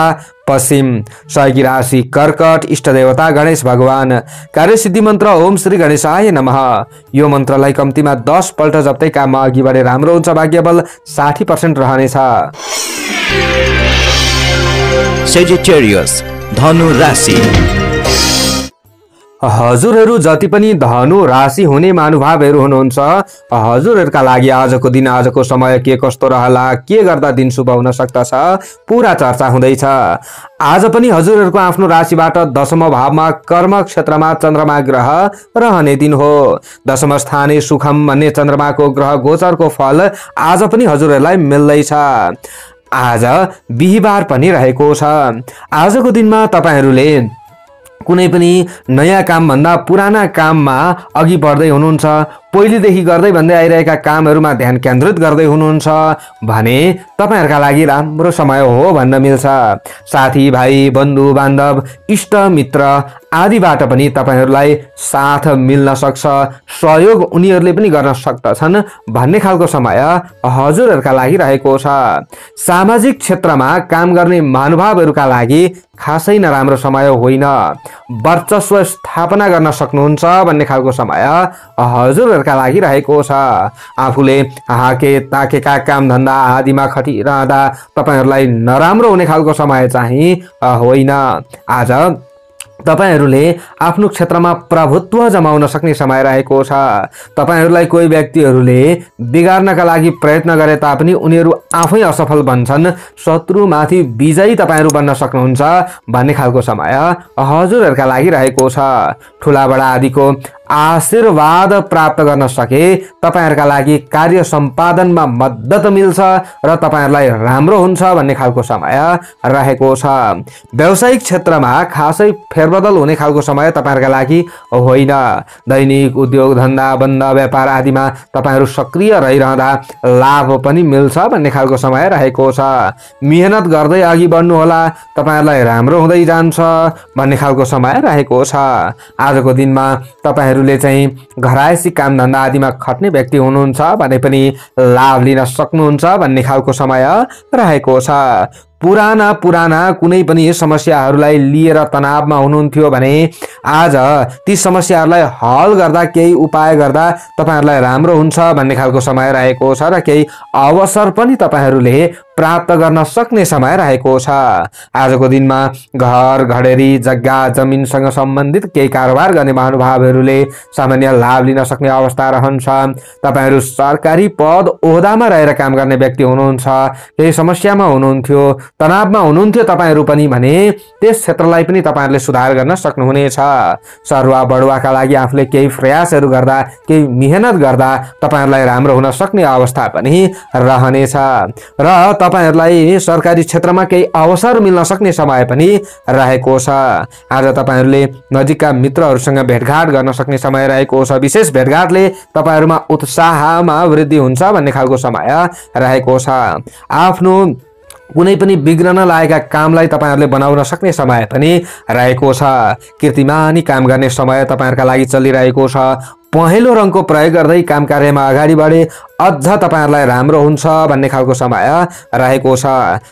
पश्चिम। सहयोगी राशि कर्कट। इष्ट देवता गणेश भगवान। कार्यसिद्धि मन्त्र ओम श्री गणेशाय नमः। यो मन्त्रलाई कम्तीमा 10 पल्ट जप्दै काममा अघि बढे राम्रो हुन्छ। भाग्यबल 60% रहनेछ। सेजिटेरियस धनु राशि। हजुरहरु जति पनि धनु राशि हुने महानुभावहरु हुनुहुन्छ, हजुरहरुका लागि आजको दिन, आजको समय के कस्तो रहला, के गर्दा दिन शुभ हुन सक्दछ, पूरा चर्चा हुँदैछ। आज पनि हजुरहरुको आफ्नो राशिबाट दशम भावमा कर्म क्षेत्रमा चन्द्रमा ग्रह रहने दिन हो। दशम स्थाने सुखम भन्ने चन्द्रमाको ग्रह गोचरको फल आज पनि हजुरहरुलाई मिल्दैछ। आज बिहीबार पनि रहेको छ। आजको दिनमा तपाईहरुले कुनै पनि नयाँ काम भन्दा पुराना काममा अघि बढ्दै हुनुहुन्छ, पहिलेदेखि गर्दै भन्दै आइरहेका कामहरुमा ध्यान केन्द्रित गर्दै हुनुहुन्छ भने तपाईहरुका लागि राम्रो समय हो भन्न मिल्छ। साथी भाइ, बन्धु बान्धव, इष्ट मित्र आदिबाट पनि तपाईहरुलाई साथ मिल्न सक्छ, सहयोग उनीहरुले पनि गर्न सक्दछन् भन्ने खालको समय हजुरहरुका लागि रहेको छ। सामाजिक क्षेत्रमा काम गर्ने महानुभावहरुका लागि खासै नराम्रो समय होइन। वर्चस्व स्थापना गर्न सक्नुहुन्छ भन्ने खालको समय हजुरहरुका लागि रहेको छ। आफूले हाके ताकेका काम धन्दा आदिमा खटिरहँदा तपाईहरुलाई नराम्रो हुने खालको समय चाहिँ होइन। आज तपाईहरुले आफ्नो क्षेत्रमा प्रभुत्व जमाउन सक्ने समय रहेको छ। तपाईहरुलाई कोही व्यक्तिहरुले बिगार्नका लागि प्रयत्न गरे तापनि उनीहरु आफै असफल बन्छन्। शत्रुमाथि विजयी तपाईहरु बन्न सक्नुहुन्छ भन्ने खालको समय हजुरहरुका लागि रहेको छ। ठुला बडा आदिको आशीर्वाद प्राप्त गर्न सके तपाईहरुका लागि कार्य सम्पादनमा मद्दत मिल्छ र तपाईहरुलाई राम्रो हुन्छ भन्ने खालको समय रहेको छ। व्यावसायिक क्षेत्रमा खासै फेरबदल हुने खालको समय तपाईहरुका लागि होइन। दैनिक उद्योग धन्दा बन्द व्यापार आदिमा तपाईहरु सक्रिय रहिरहँदा लाभ पनि मिल्छ भन्ने खालको समय रहेको छ। मेहनत गर्दै अघि बढ्नु होला, तपाईहरुलाई राम्रो हुँदै जान्छ भन्ने खालको समय रहेको छ। आजको दिनमा तपाईहरुले चाहिँ घरायसी काम धन्दा आदिमा खट्ने व्यक्ति हुनुहुन्छ भने पनि लाभ लिन सक्नुहुन्छ भन्ने खालको समय रहेको छ। पुराना कुनै पनि समस्याहरूलाई लिएर तनावमा हुनुहुन्थ्यो भने आज ती समस्याहरूलाई हल गर्दा, केही उपाय गर्दा तपाईहरुलाई राम्रो हुन्छ भन्ने खालको समय रहेको छ र केही अवसर पनि तपाईहरुले प्राप्त गर्न सक्ने समय रहेको छ। आजको दिनमा घर घडेरी जग्गा जमिनसँग सम्बन्धित केही कारोबार गर्ने महानुभावहरुले सामान्य लाभ लिन सक्ने अवस्था रहन्छ। तपाईहरु सरकारी पद ओहदामा रहेर काम गर्ने व्यक्ति हुनुहुन्छ, केही समस्यामा हुनुहुन्थ्यो, तनावमा हुनुहुन्थ्यो तपाईहरु पनि भने त्यस क्षेत्रलाई पनि तपाईहरुले सुधार गर्न सक्नुहुनेछ। सरुवा बढुवाका लागि आफूले केही प्रयासहरु गर्दा, केही मेहनत गर्दा तपाईहरुलाई राम्रो हुन सक्ने अवस्था पनि रहनेछ र तपाईहरुलाई सरकारी क्षेत्रमा केही अवसर मिल्न सक्ने समय पनि रहेको छ। आज तपाईहरुले नजिकका मित्रहरुसँग भेटघाट गर्न सक्ने समय रहेको छ। विशेष भेटघाटले तपाईहरुमा उत्साहमा वृद्धि हुन्छ भन्ने खालको समय रहेको छ। आफ्नो कुनै पनि बिग्रन लागेका कामलाई तपाईहरुले बनाउन सक्ने समय पनि रहेको छ। कीर्तिमानी काम गर्ने समय तपाईहरुका लागि चलिरहेको छ। पहेँलो रङको प्रयोग गर्दै काम कार्यमा अगाडि बढे अझ तपाईहरुलाई राम्रो हुन्छ भन्ने खालको समय रहेको छ।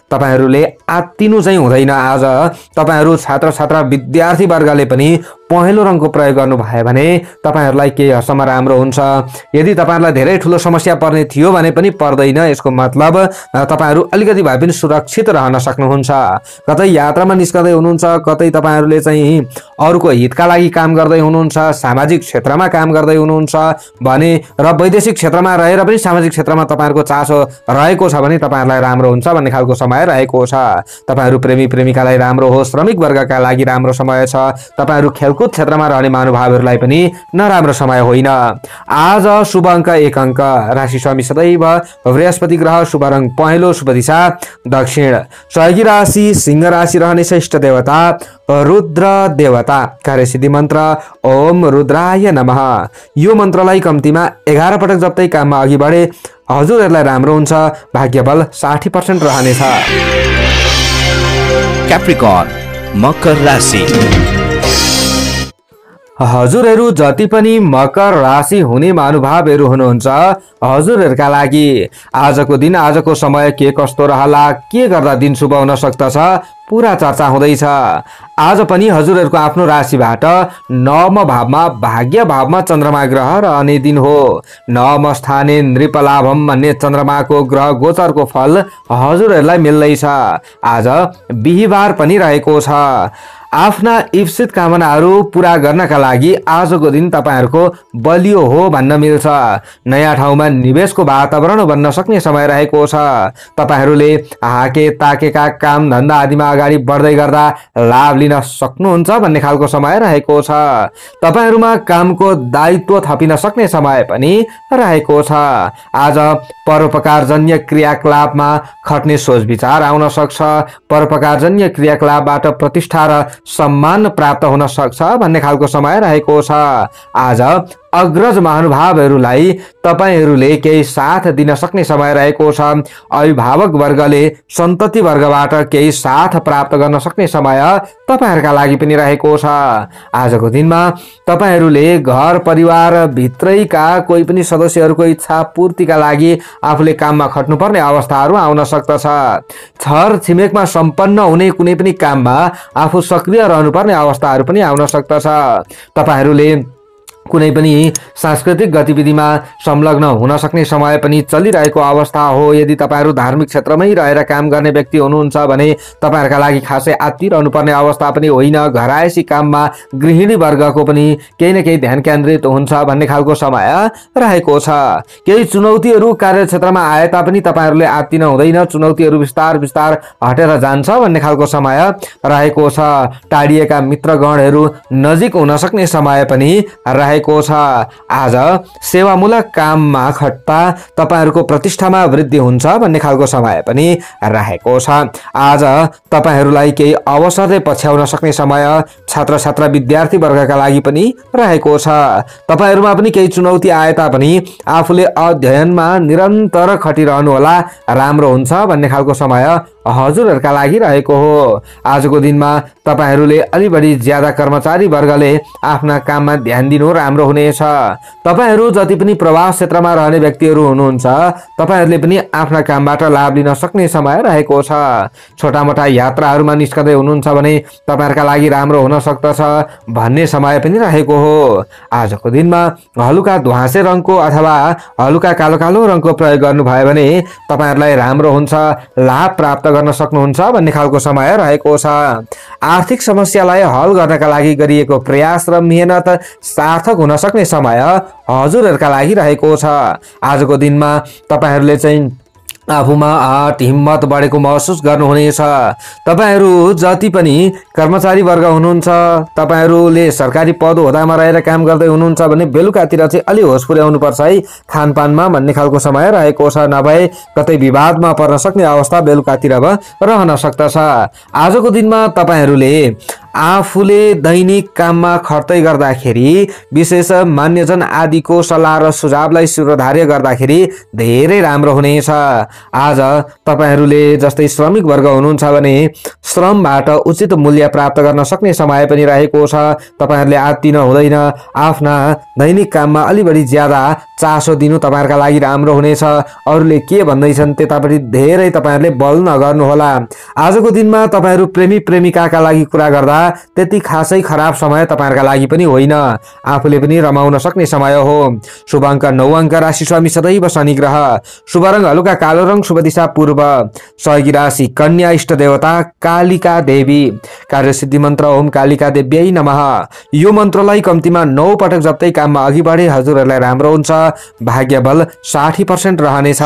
तपाईहरुले आत्तिनु चाहिँ हुँदैन। आज तपाईहरु छात्र छात्रा विद्यार्थी वर्गले पनि पहेँलो रङको प्रयोग गर्नु भयो भने तपाईहरुलाई केही हदसम्म राम्रो हुन्छ। यदि तपाईहरुलाई धेरै ठुलो समस्या पर्ने थियो भने पनि पर्दैन। यसको मतलब तपाईहरु अलिकति भए पनि सुरक्षित रहन सक्नुहुन्छ। कतै यात्रामा निस्कदै हुनुहुन्छ, कतै तपाईहरुले चाहिँ अरूको हितका लागि काम गर्दै हुनुहुन्छ, सामाजिक क्षेत्रमा काम गर्दै हुनुहुन्छ भने र वैदेशिक क्षेत्रमा रहेर पनि सामाजिक क्षेत्रमा तपाईहरुको चासो रहेको छ भने तपाईहरुलाई राम्रो हुन्छ भन्ने खालको समय रहेको छ। तपाईहरु प्रेमी प्रेमिकालाई राम्रो हो, श्रमिक वर्गका लागि राम्रो समय छ। तपाईहरु खेलकुद क्षेत्रमा रहने महानुभावहरुलाई पनि नराम्रो समय होइन। आज शुभ अंक 1 अंक, राशि स्वामी सदैव बृहस्पति ग्रह, शुभ रंग पहेँलो, शुभ दिशा दक्षिण, सहयोगी राशि सिंह राशि रहनेछ। इष्ट देवता रुद्र देवता, कार्यसिद्धि मन्त्र ओम रुद्राय नमः। यो मन्त्रलाई कम्तीमा 11 पटक जप्दै काममा अघि बढे हजुरहरुलाई राम्रो हुन्छ। भाग्यबल 60% रहनेछ। क्याप्रिकर्न, मकर राशि। हजुरहरु जति पनि मकर राशि हुने महानुभावहरु हुनुहुन्छ, हजुरहरुका लागि आजको दिन, आजको समय के कस्तो रहला, के गर्दा दिन शुभ हुन सक्दछ, पूरा चर्चा हुँदैछ। आज पनि हजुरहरुको आफ्नो राशिबाट नवम भावमा, भाग्य भावमा चन्द्रमा ग्रह रहने दिन हो। नवम स्थाने नृपलाभम भन्ने चन्द्रमाको ग्रह गोचरको फल हजुरहरुलाई मिल्दैछ। आज बिहीबार पनि रहेको छ। आफ्ना इप्सित कामनाहरू पूरा गर्नका लागि आजको दिन तपाईहरुको बलियो हो भन्न मिल्छ। नयाँ ठाउँमा निवेशको वातावरण बन्न सक्ने समय रहेको छ। तपाईहरुले हाके ताकेका काम धन्दा आदिमा अगाडि बढ्दै गर्दा लाभ लिन सक्नुहुन्छ भन्ने खालको समय रहेको छ। तपाईहरुमा कामको दायित्व थपिन सक्ने समय पनि रहेको छ। आज परोपकारजन्य क्रियाकलापमा खट्ने सोच विचार आउन सक्छ। परोपकारजन्य क्रियाकलापबाट प्रतिष्ठा र सम्मान प्राप्त हुन सक्छ भन्ने खालको समय रहेको छ। आज अग्रज महानुभावहरुलाई तपाईहरुले केही साथ दिन सक्ने समय रहेको छ। अभिभावक वर्गले सन्तति वर्गबाट केही साथ प्राप्त गर्न सक्ने समय तपाईहरुका लागि पनि रहेको छ। आजको दिनमा तपाईहरुले घर परिवार भित्रैका कोही पनि सदस्यहरुको इच्छा पूर्तिका लागि आफूले काममा खट्नुपर्ने अवस्थाहरू आउन सक्दछ। छर छिमेकमा सम्पन्न हुने कुनै पनि काममा आफू सक्रिय रहनुपर्ने अवस्थाहरू पनि आउन सक्दछ। तपाईहरुले कुनै पनि सांस्कृतिक गतिविधिमा संलग्न हुन सक्ने समय पनि चलिरहेको अवस्था हो। यदि तपाईहरु धार्मिक क्षेत्रमै रहेर काम गर्ने व्यक्ति हुनुहुन्छ भने तपाईहरुका लागि खासै आत्तिरहनु पर्ने अवस्था पनि होइन। घरायसी काममा गृहिणी वर्गको पनि केही न केही ध्यान केन्द्रित हुन्छ भन्ने खालको समय रहेको छ। केही चुनौतीहरू कार्यक्षेत्रमा आए तापनि तपाईहरुले आत्तिन हुँदैन। चुनौतीहरू बिस्तार बिस्तार हटेर जान्छ भन्ने खालको समय रहेको छ। टाढिएका मित्रगणहरू नजिक हुन सक्ने समय पनि रहेको छ। आज सेवामूलक काममा खट्दा तपाईहरुको प्रतिष्ठामा वृद्धि हुन्छ भन्ने खालको समय पनि रहेको छ। आज तपाईहरुलाई केही अवसरले पछ्याउन सक्ने समय छात्र छात्रा विद्यार्थी वर्गका लागि पनि रहेको छ। तपाईहरुमा पनि केही चुनौती आए तापनि आफूले अध्ययनमा निरन्तर खटिरहनु होला, राम्रो हुन्छ भन्ने खालको समय हजुरहरुका लागि रहेको हो। आजको दिनमा तपाईहरुले अलि बढी ज्यादा कर्मचारी वर्गले आफ्ना काममा ध्यान दिनु राम्रो हुनेछ। तपाईहरु जति पनि प्रवास क्षेत्रमा रहने व्यक्तिहरु हुनुहुन्छ, तपाईहरुले पनि आफ्ना कामबाट लाभ लिन सक्ने समय रहेको छ। छोटा मोटा यात्राहरुमा निस्कदै हुनुहुन्छ भने तपाईहरुका लागि राम्रो हुन सक्दछ भन्ने समय पनि रहेको हो। आजको दिनमा हलुका ध्वाँसे रङको अथवा हलुका कालो कालो रङको प्रयोग गर्नुभयो भने तपाईहरुलाई राम्रो हुन्छ, लाभ प्राप्त गर्न सक्नुहुन्छ भन्ने खालको समय रहेको छ। आर्थिक समस्यालाई हल गर्नका लागि गरिएको प्रयास र मेहनत सार्थक हुन सक्ने समय हजुरहरुका लागि रहेको छ। आजको दिनमा तपाईहरुले चाहिँ आफूमा आँट हिम्मत बढेको महसुस गर्नुहुनेछ। तपाईहरु जति पनि कर्मचारी वर्ग हुनुहुन्छ, तपाईहरुले सरकारी पद होदामा रहेर काम गर्दै हुनुहुन्छ भने बेलुकातिर चाहिँ अलि होस पुर्याउनु पर्छ है खानपानमा भन्ने खालको समय रहेको छ। नभए कतै विवादमा पर्न सक्ने अवस्था बेलुकातिर रहन सक्दछ। आजको दिनमा तपाईहरुले आफूले दैनिक काममा खर्दै गर्दाखेरि विशेष मान्यजन आदिको सल्लाह र सुझावलाई शिरोधार्य गर्दाखेरि धेरै राम्रो हुनेछ। आज तपाईहरूले जस्तै श्रमिक वर्ग हुनुहुन्छ भने श्रमबाट उचित मूल्य प्राप्त गर्न सक्ने समय पनि रहेको छ। तपाईहरूले आत्तिन हुँदैन। आफ्ना दैनिक काममा अलि बढी ज्यादा चासो दिनु तपाईहरुका लागि राम्रो हुनेछ। अरूले के भन्दैछन् त्यतापट्टि धेरै तपाईहरूले बल नगर्नुहोला। आजको दिनमा तपाईहरू प्रेमी प्रेमिकाका लागि कुरा गर्दा त्यति खासै खराब समय तपाईहरुका लागि पनि होइन। आफूले पनि रमाउन सक्ने समय हो। शुभ अङ्क 9 अङ्क। राशि स्वामी सदैव शनि ग्रह। शुभ रङ हलुका कालो रङ। शुभ दिशा पूर्व। सहयोगी राशि कन्या। इष्ट देवता कालिका देवी। कार्यसिद्धि मन्त्र ओम कालिका देव्यै नमः। यो मन्त्रलाई कम्तीमा 9 पटक जप्दै काममा अघि बढे हजुरहरूलाई राम्रो हुन्छ। भाग्य बल 60% रहनेछ।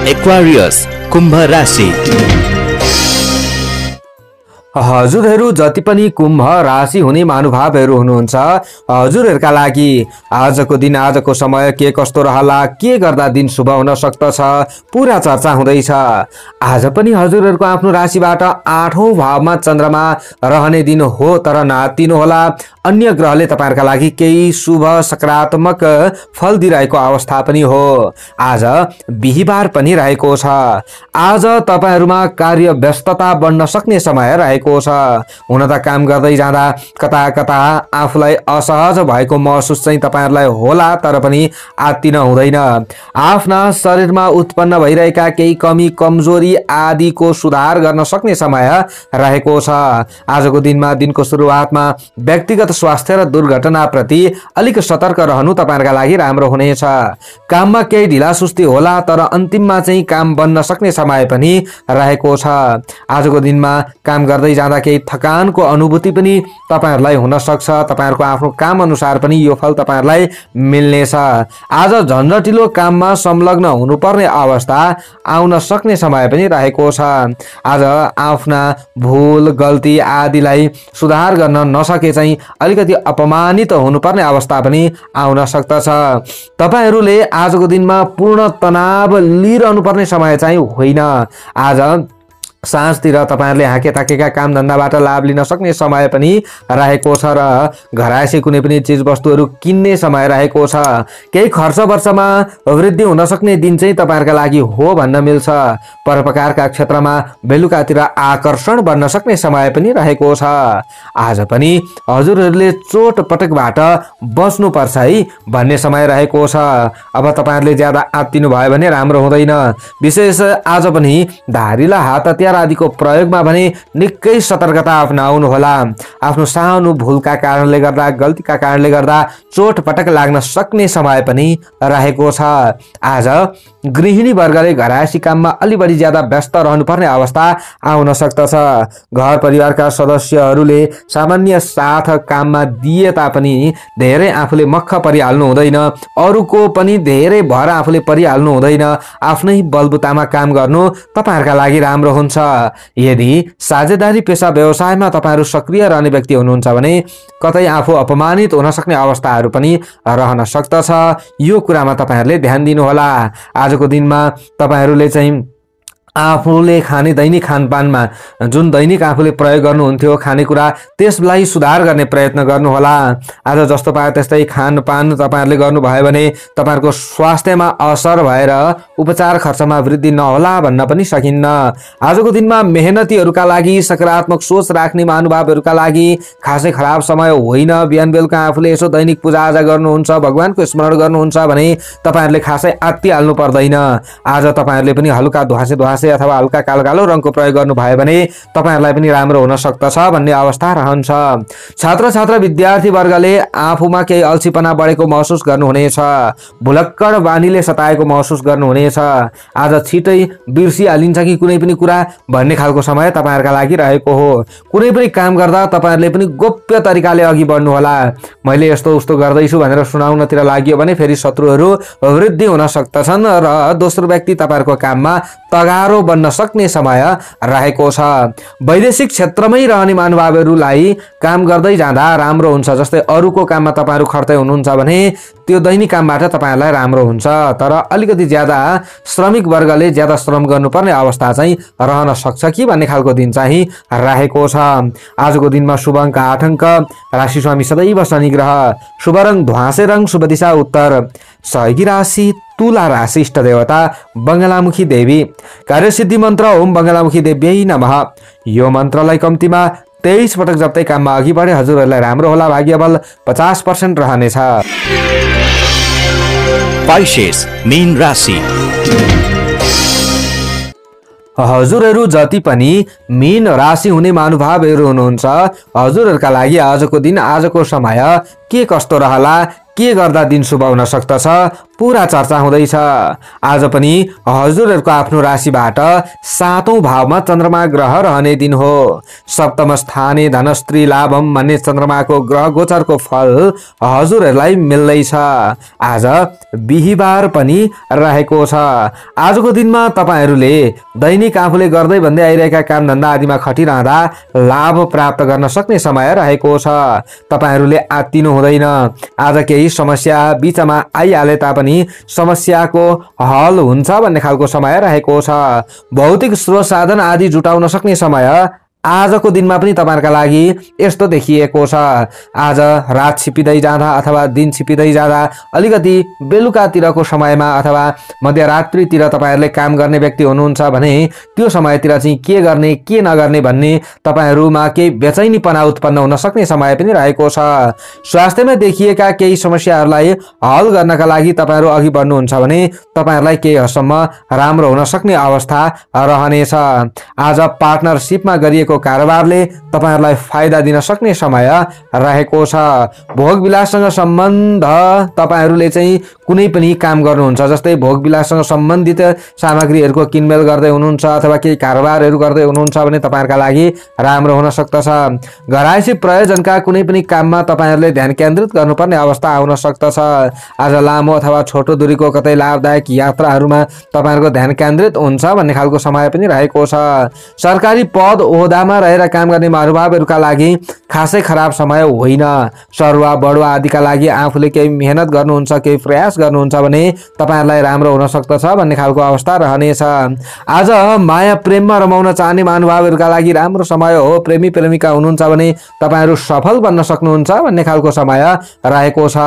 एक्वारियस कुम्भ राशि। हजुरहरू जति पनि कुम्भ राशि हुने महानुभावहरू हुनुहुन्छ हजुरहरूका लागि आजको दिन आजको समय के कस्तो रहला, के गर्दा दिन शुभ हुन सक्दछ पुरा चर्चा हुँदैछ। आज पनि हजुरहरूको आफ्नो राशिबाट 8औं भावमा चन्द्रमा रहने दिन हो, तर नआत्तिनु होला। अन्य ग्रहले तपाईहरुका लागि केही शुभ सकारात्मक फल दिइरहेको अवस्था पनि हो। आज बिहीबार पनि रहेको छ। आज तपाईहरुमा कार्य व्यस्तता बढ्न सक्ने समय रहेको छ। हुन त काम गर्दै जाँदा कता कता आफूलाई असहज भएको महसुस चाहिँ तपाईहरुलाई होला, तर पनि आत्तिन हुँदैन। आफ्ना शरीरमा उत्पन्न भइरहेका केही कमी कमजोरी आदिको सुधार गर्न सक्ने समय रहेको छ। आजको दिनमा दिनको सुरुवातमा व्यक्तिगत स्वास्थ्य र दुर्घटना प्रति अलिक सतर्क रहनु तपाईहरुका लागि राम्रो हुनेछ। काममा केही ढिला सुस्ती होला, तर अन्तिममा चाहिँ काम बन्न सक्ने समय पनि रहेको छ। आजको दिनमा काम गर्दै जाँदा केही थकानको अनुभूति पनि तपाईहरुलाई हुन सक्छ। तपाईहरुको आफ्नो काम अनुसार पनि यो फल तपाईहरुलाई मिल्नेछ। आज झन्झटिलो काममा संलग्न हुनुपर्ने अवस्था आउन सक्ने समय पनि रहेको छ। आज आफ्ना भूल गल्ती आदिलाई सुधार गर्न नसके चाहिँ अलिकति अपमानित हुनुपर्ने अवस्था पनि आउन सक्दछ। तपाईहरुले आजको दिनमा पूर्ण तनाव लिइरहनु पर्ने समय चाहिँ होइन। आज साँझतिर तपाईहरुले हाके ताकेका काम धन्दाबाट लाभ लिन सक्ने समय पनि रहेको छ र घरायसी कुनै पनि चीज वस्तुहरू किन्ने समय रहेको छ। केही खर्च वर्षमा वृद्धि हुन सक्ने दिन चाहिँ तपाईहरुका लागि हो भन्न मिल्छ। परोपकारका क्षेत्रमा बेलुकातिर आकर्षण बन्न सक्ने समय पनि रहेको छ। आज पनि हजुरहरूले चोट पटकबाट बच्नु पर्छ है भन्ने समय रहेको छ। अब तपाईहरुले ज्यादा आत्तिनु भयो भने राम्रो हुँदैन। विशेष आज पनि धारिला हात हतियार आदिको प्रयोगमा भने निकै सतर्कता अपनाउनु होला। आफ्नो सानो भूलका कारणले गर्दा गल्तीका कारणले गर्दा चोट पटक लाग्न सक्ने समय पनि रहेको छ। आज गृहिणी वर्गले घरायसी काममा अलि बढी ज्यादा व्यस्त रहनुपर्ने अवस्था आउन सक्दछ। घर परिवारका सदस्यहरूले सामान्य साथ काममा दिए तापनि धेरै आफूले मक्ख परिहाल्नु हुँदैन। अरूको पनि धेरै भर आफूले परिहाल्नु हुँदैन। आफ्नै बलबुतामा काम गर्नु तपाईहरुका लागि राम्रो हुन्छ। यदि साझेदारी पेशा व्यवसायमा तपाईहरु सक्रिय रहने व्यक्ति हुनुहुन्छ भने कतै आफू अपमानित हुन सक्ने अवस्थाहरू पनि रहन सक्दछ। यो कुरामा तपाईहरुले ध्यान दिनुहोला। आजको दिनमा तपाईहरुले चाहिँ आफूले खाने दैनिक खानपानमा जुन दैनिक आफूले प्रयोग गर्नुहुन्थ्यो खानेकुरा त्यसलाई सुधार गर्ने प्रयत्न गर्नुहोला। आज जस्तो पाए त्यस्तै खानपान तपाईहरुले गर्नुभयो भने तपाईहरुको स्वास्थ्यमा असर भएर उपचार खर्चमा वृद्धि नहोला भन्न पनि सकिन्न। आजको दिनमा मेहनतीहरूका लागि सकारात्मक सोच राख्ने महानुभावहरूका लागि खासै खराब समय होइन। बिहान बेलुका आफूले यसो दैनिक पूजाआजा गर्नुहुन्छ, भगवानको स्मरण गर्नुहुन्छ भने तपाईहरुले खासै आत्तिहाल्नु पर्दैन। आज तपाईहरुले पनि हल्का धुवासे अथवा हल्का कालो कालो रङको प्रयोग गर्नुभयो भने तपाईहरुलाई पनि राम्रो हुन सक्दछ भन्ने अवस्था रहन्छ। छात्र छात्रा विद्यार्थी वर्गले आफूमा केही अल्छीपना बढेको महसुस गर्नुहुनेछ। भुलक्कड बानीले सताएको महसुस गर्नुहुनेछ। आज छिटै बिर्सिहालिन्छ कि कुनै पनि कुरा भन्ने खालको समय तपाईहरुका लागि रहेको हो। कुनै पनि काम गर्दा तपाईहरुले पनि गोप्य तरिकाले अघि बढ्नु होला। मैले यस्तो उस्तो गर्दैछु भनेर सुनाउनतिर लाग्यो भने फेरि शत्रुहरू वृद्धि हुन सक्दछन् र दोस्रो व्यक्ति तपाईहरुको काममा तगारो बन्न सक्ने समय रहेको छ। वैदेशिक क्षेत्रमै रहने महानुभावहरूलाई काम गर्दै जाँदा राम्रो हुन्छ। जस्तै अरूको काममा तपाईहरु खर्दै हुनुहुन्छ भने त्यो दैनिक कामबाट तपाईहरुलाई राम्रो हुन्छ। तर अलिकति ज्यादा श्रमिक वर्गले ज्यादा श्रम गर्नुपर्ने अवस्था चाहिँ रहन सक्छ कि भन्ने खालको दिन चाहिँ रहेको छ। आजको दिनमा शुभ अङ्क 8 अङ्क, राशि स्वामी सदैव शनि ग्रह, शुभ रङ ध्वाँसे रङ, शुभ दिशा उत्तर, सहयोगी राशि तुला राशि, इष्ट देवता बङ्गलामुखी देवी, कार्यसिद्धि मन्त्र ओम बङ्गलामुखी देव्यै नमः। यो मन्त्रलाई कम्तीमा 23 पटक जप्दै काममा अघि बढे हजुरहरूलाई राम्रो होला। भाग्य बल 50% रहनेछ। पाइसेस मीन राशि। हजुरहरू जति पनि मीन राशि हुने महानुभावहरू हुनुहुन्छ, हजुरहरूका लागि आजको दिन आजको समय के कस्तो रहला, के गर्दा दिन शुभ हुन सक्दछ पूरा चर्चा हुँदैछ। आज पनि हजुरहरूको आफ्नो राशिबाट 7औं भावमा चन्द्रमा ग्रह रहने दिन हो। सप्तम स्थाने धनस्त्री लाभम भन्ने चन्द्रमाको ग्रह गोचरको फल हजुरहरूलाई मिल्दैछ। आज बिहीबार पनि रहेको छ। आजको दिनमा तपाईहरूले दैनिक आफूले गर्दै भन्दै आइरहेका कामधन्दा आदिमा खटिरहँदा लाभ प्राप्त गर्न सक्ने समय रहेको छ। तपाईहरूले आत्तिनु हुँदैन। आज केही समस्या बीचमा आइहाले तापनि समस्याको हल हुन्छ भन्ने खालको समय रहेको छ। भौतिक स्रोत साधन आदि जुटाउन सक्ने समय आजको दिनमा पनि तपाईहरुका लागि यस्तो देखिएको छ। आज रात छिपिँदै जाँदा अथवा दिन छिपिँदै जाँदा अलिकति बेलुकातिरको समयमा अथवा मध्यरात्रितिर तपाईहरुले काम गर्ने व्यक्ति हुनुहुन्छ भने त्यो समयतिर चाहिँ के गर्ने के नगर्ने भन्ने तपाईहरुमा केही बेचैनीपना उत्पन्न हुन सक्ने समय पनि रहेको छ। स्वास्थ्यमा देखिएका केही समस्याहरूलाई हल गर्नका लागि तपाईहरु अघि बढ्नुहुन्छ भने तपाईहरुलाई केही हदसम्म राम्रो हुन सक्ने अवस्था रहनेछ। आज पार्टनरशिपमा गरिएको कारोबारले तपाईहरुलाई फाइदा दिन सक्ने समय रहेको छ। भोग विलाससँग सम्बन्ध तपाईहरुले चाहिँ कुनै पनि काम गर्नुहुन्छ, जस्तै भोग विलाससँग सम्बन्धित सामग्रीहरूको किनमेल गर्दै हुनुहुन्छ अथवा केही कारोबारहरू गर्दै हुनुहुन्छ भने तपाईहरुका लागि राम्रो हुन सक्दछ। घरायसी प्रयोजनका कुनै पनि काममा तपाईहरुले ध्यान केन्द्रित गर्नुपर्ने अवस्था आउन सक्दछ। आज लामो अथवा छोटो दूरीको कतै लाभदायक यात्राहरूमा तपाईहरुको ध्यान केन्द्रित हुन्छ भन्ने खालको समय पनि रहेको छ। सरकारी पद ओहदामा रहेर काम गर्ने महानुभावहरूका लागि खासै खराब समय होइन। सरुवा बढुवा आदिका लागि आफूले केही मेहनत गर्नुहुन्छ, केही प्रयास गर्नुहुन्छ भने तपाईहरुलाई राम्रो हुन सक्दछ भन्ने खालको अवस्था रहनेछ। आज माया प्रेममा रमाउन चाहने महानुभावहरूका लागि राम्रो समय हो। प्रेमी प्रेमिका हुनुहुन्छ भने तपाईहरु सफल बन्न सक्नुहुन्छ भन्ने खालको समय रहेको छ।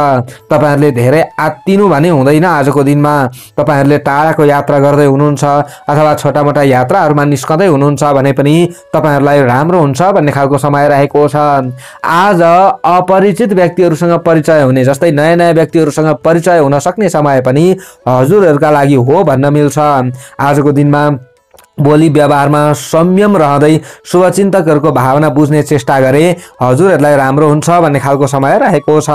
तपाईहरुले धेरै आत्तिनु भने हुँदैन। आजको दिनमा तपाईहरुले टाढाको यात्रा गर्दै हुनुहुन्छ अथवा छोटामोटा यात्राहरूमा निस्कँदै हुनुहुन्छ भने पनि तपाईहरुलाई राम्रो हुन्छ भन्ने खालको समय रहेको छ। आज अपरिचित व्यक्तिहरूसँग परिचय हुने, जस्तै नयाँ नयाँ व्यक्तिहरूसँग परिचय हुन सक्ने समय पनि हजुरहरूका लागि हो भन्न मिल्छ। आजको दिनमा बोली व्यवहारमा संयम रहँदै शुभचिन्तकहरूको भावना बुझ्ने चेष्टा गरे हजुरहरूलाई राम्रो हुन्छ भन्ने खालको समय रहेको छ।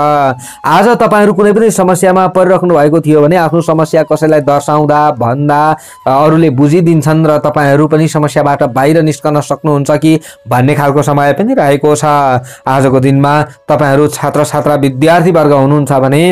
आज तपाईहरु कुनै पनि समस्यामा परिरहनु भएको थियो भने आफ्नो समस्या कसैलाई दर्शाउँदा भन्दा अरूले बुझिदिन्छन् र तपाईहरु पनि समस्याबाट बाहिर निस्कन सक्नुहुन्छ कि भन्ने खालको समय पनि रहेको छ। आजको दिनमा तपाईहरु छात्र छात्रा विद्यार्थी वर्ग हुनुहुन्छ भने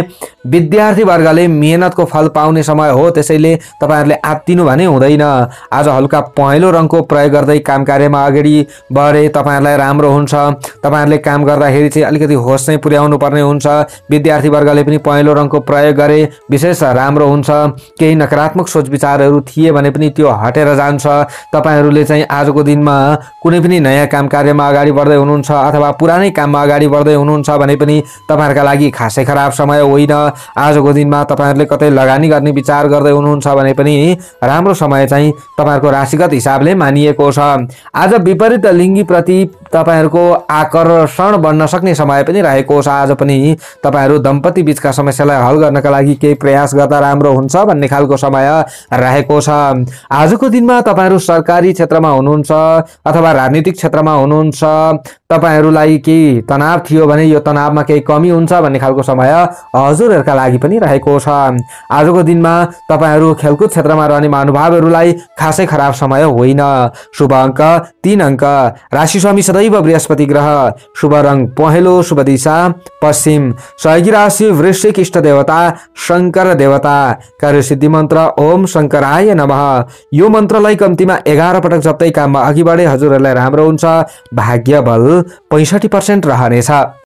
विद्यार्थी वर्गले मेहनतको फल पाउने समय हो। त्यसैले तपाईहरुले आत्तिनु भने हुँदैन। आज हल्का पहेँलो रङको प्रयोग गर्दै काम कार्यमा अगाडि बढे तपाईहरुलाई राम्रो हुन्छ। तपाईहरुले काम गर्दाखेरि चाहिँ अलिकति होस चाहिँ पुर्याउनु पर्ने हुन्छ। विद्यार्थी वर्गले पनि पहेँलो रङको प्रयोग गरे विशेष राम्रो हुन्छ। केही नकारात्मक सोच विचारहरू थिए भने पनि त्यो हटेर जान्छ। तपाईहरुले चाहिँ आजको दिनमा कुनै पनि नयाँ काम कार्यमा अगाडि बढ्दै हुनुहुन्छ अथवा पुरानै काममा अगाडि बढ्दै हुनुहुन्छ भने पनि तपाईहरुका लागि खासै खराब समय होइन। आजको दिनमा तपाईहरुले कतै लगानी गर्ने विचार गर्दै हुनुहुन्छ भने पनि राम्रो समय चाहिँ तपाईहरुको राशिगत हिसाबले मानिएको छ। आज विपरीत लिङ्गी प्रति तपाईहरुको आकर्षण बन्न सक्ने समय पनि रहेको छ। आज पनि तपाईहरु दम्पति बीचका समस्यालाई हल गर्नका लागि केही प्रयास गर्दा राम्रो हुन्छ भन्ने खालको समय रहेको छ। आजको दिनमा तपाईहरु सरकारी क्षेत्रमा हुनुहुन्छ अथवा राजनीतिक क्षेत्रमा हुनुहुन्छ, तपाईहरुलाई केही तनाव थियो भने यो तनावमा केही कमी हुन्छ भन्ने खालको समय हजुरहरूको फ्युचरका लागि पनि रहेको छ। आजको दिनमा तपाईहरू खेलकुद क्षेत्रमा रहने महानुभावहरूलाई खासै खराब समय होइन। शुभ अङ्क 3 अङ्क। राशि स्वामी सदैव बृहस्पति ग्रह। शुभ रङ पहेँलो। शुभ दिशा पश्चिम। सहयोगी राशि वृश्चिक। इष्ट देवता शङ्कर देवता। कार्यसिद्धि मन्त्र ओम शङ्कराय नमः। यो मन्त्रलाई कम्तीमा 11 पटक जप्दै काममा अघि बढे हजुरहरूलाई राम्रो हुन्छ। भाग्य बल 65% रहनेछ।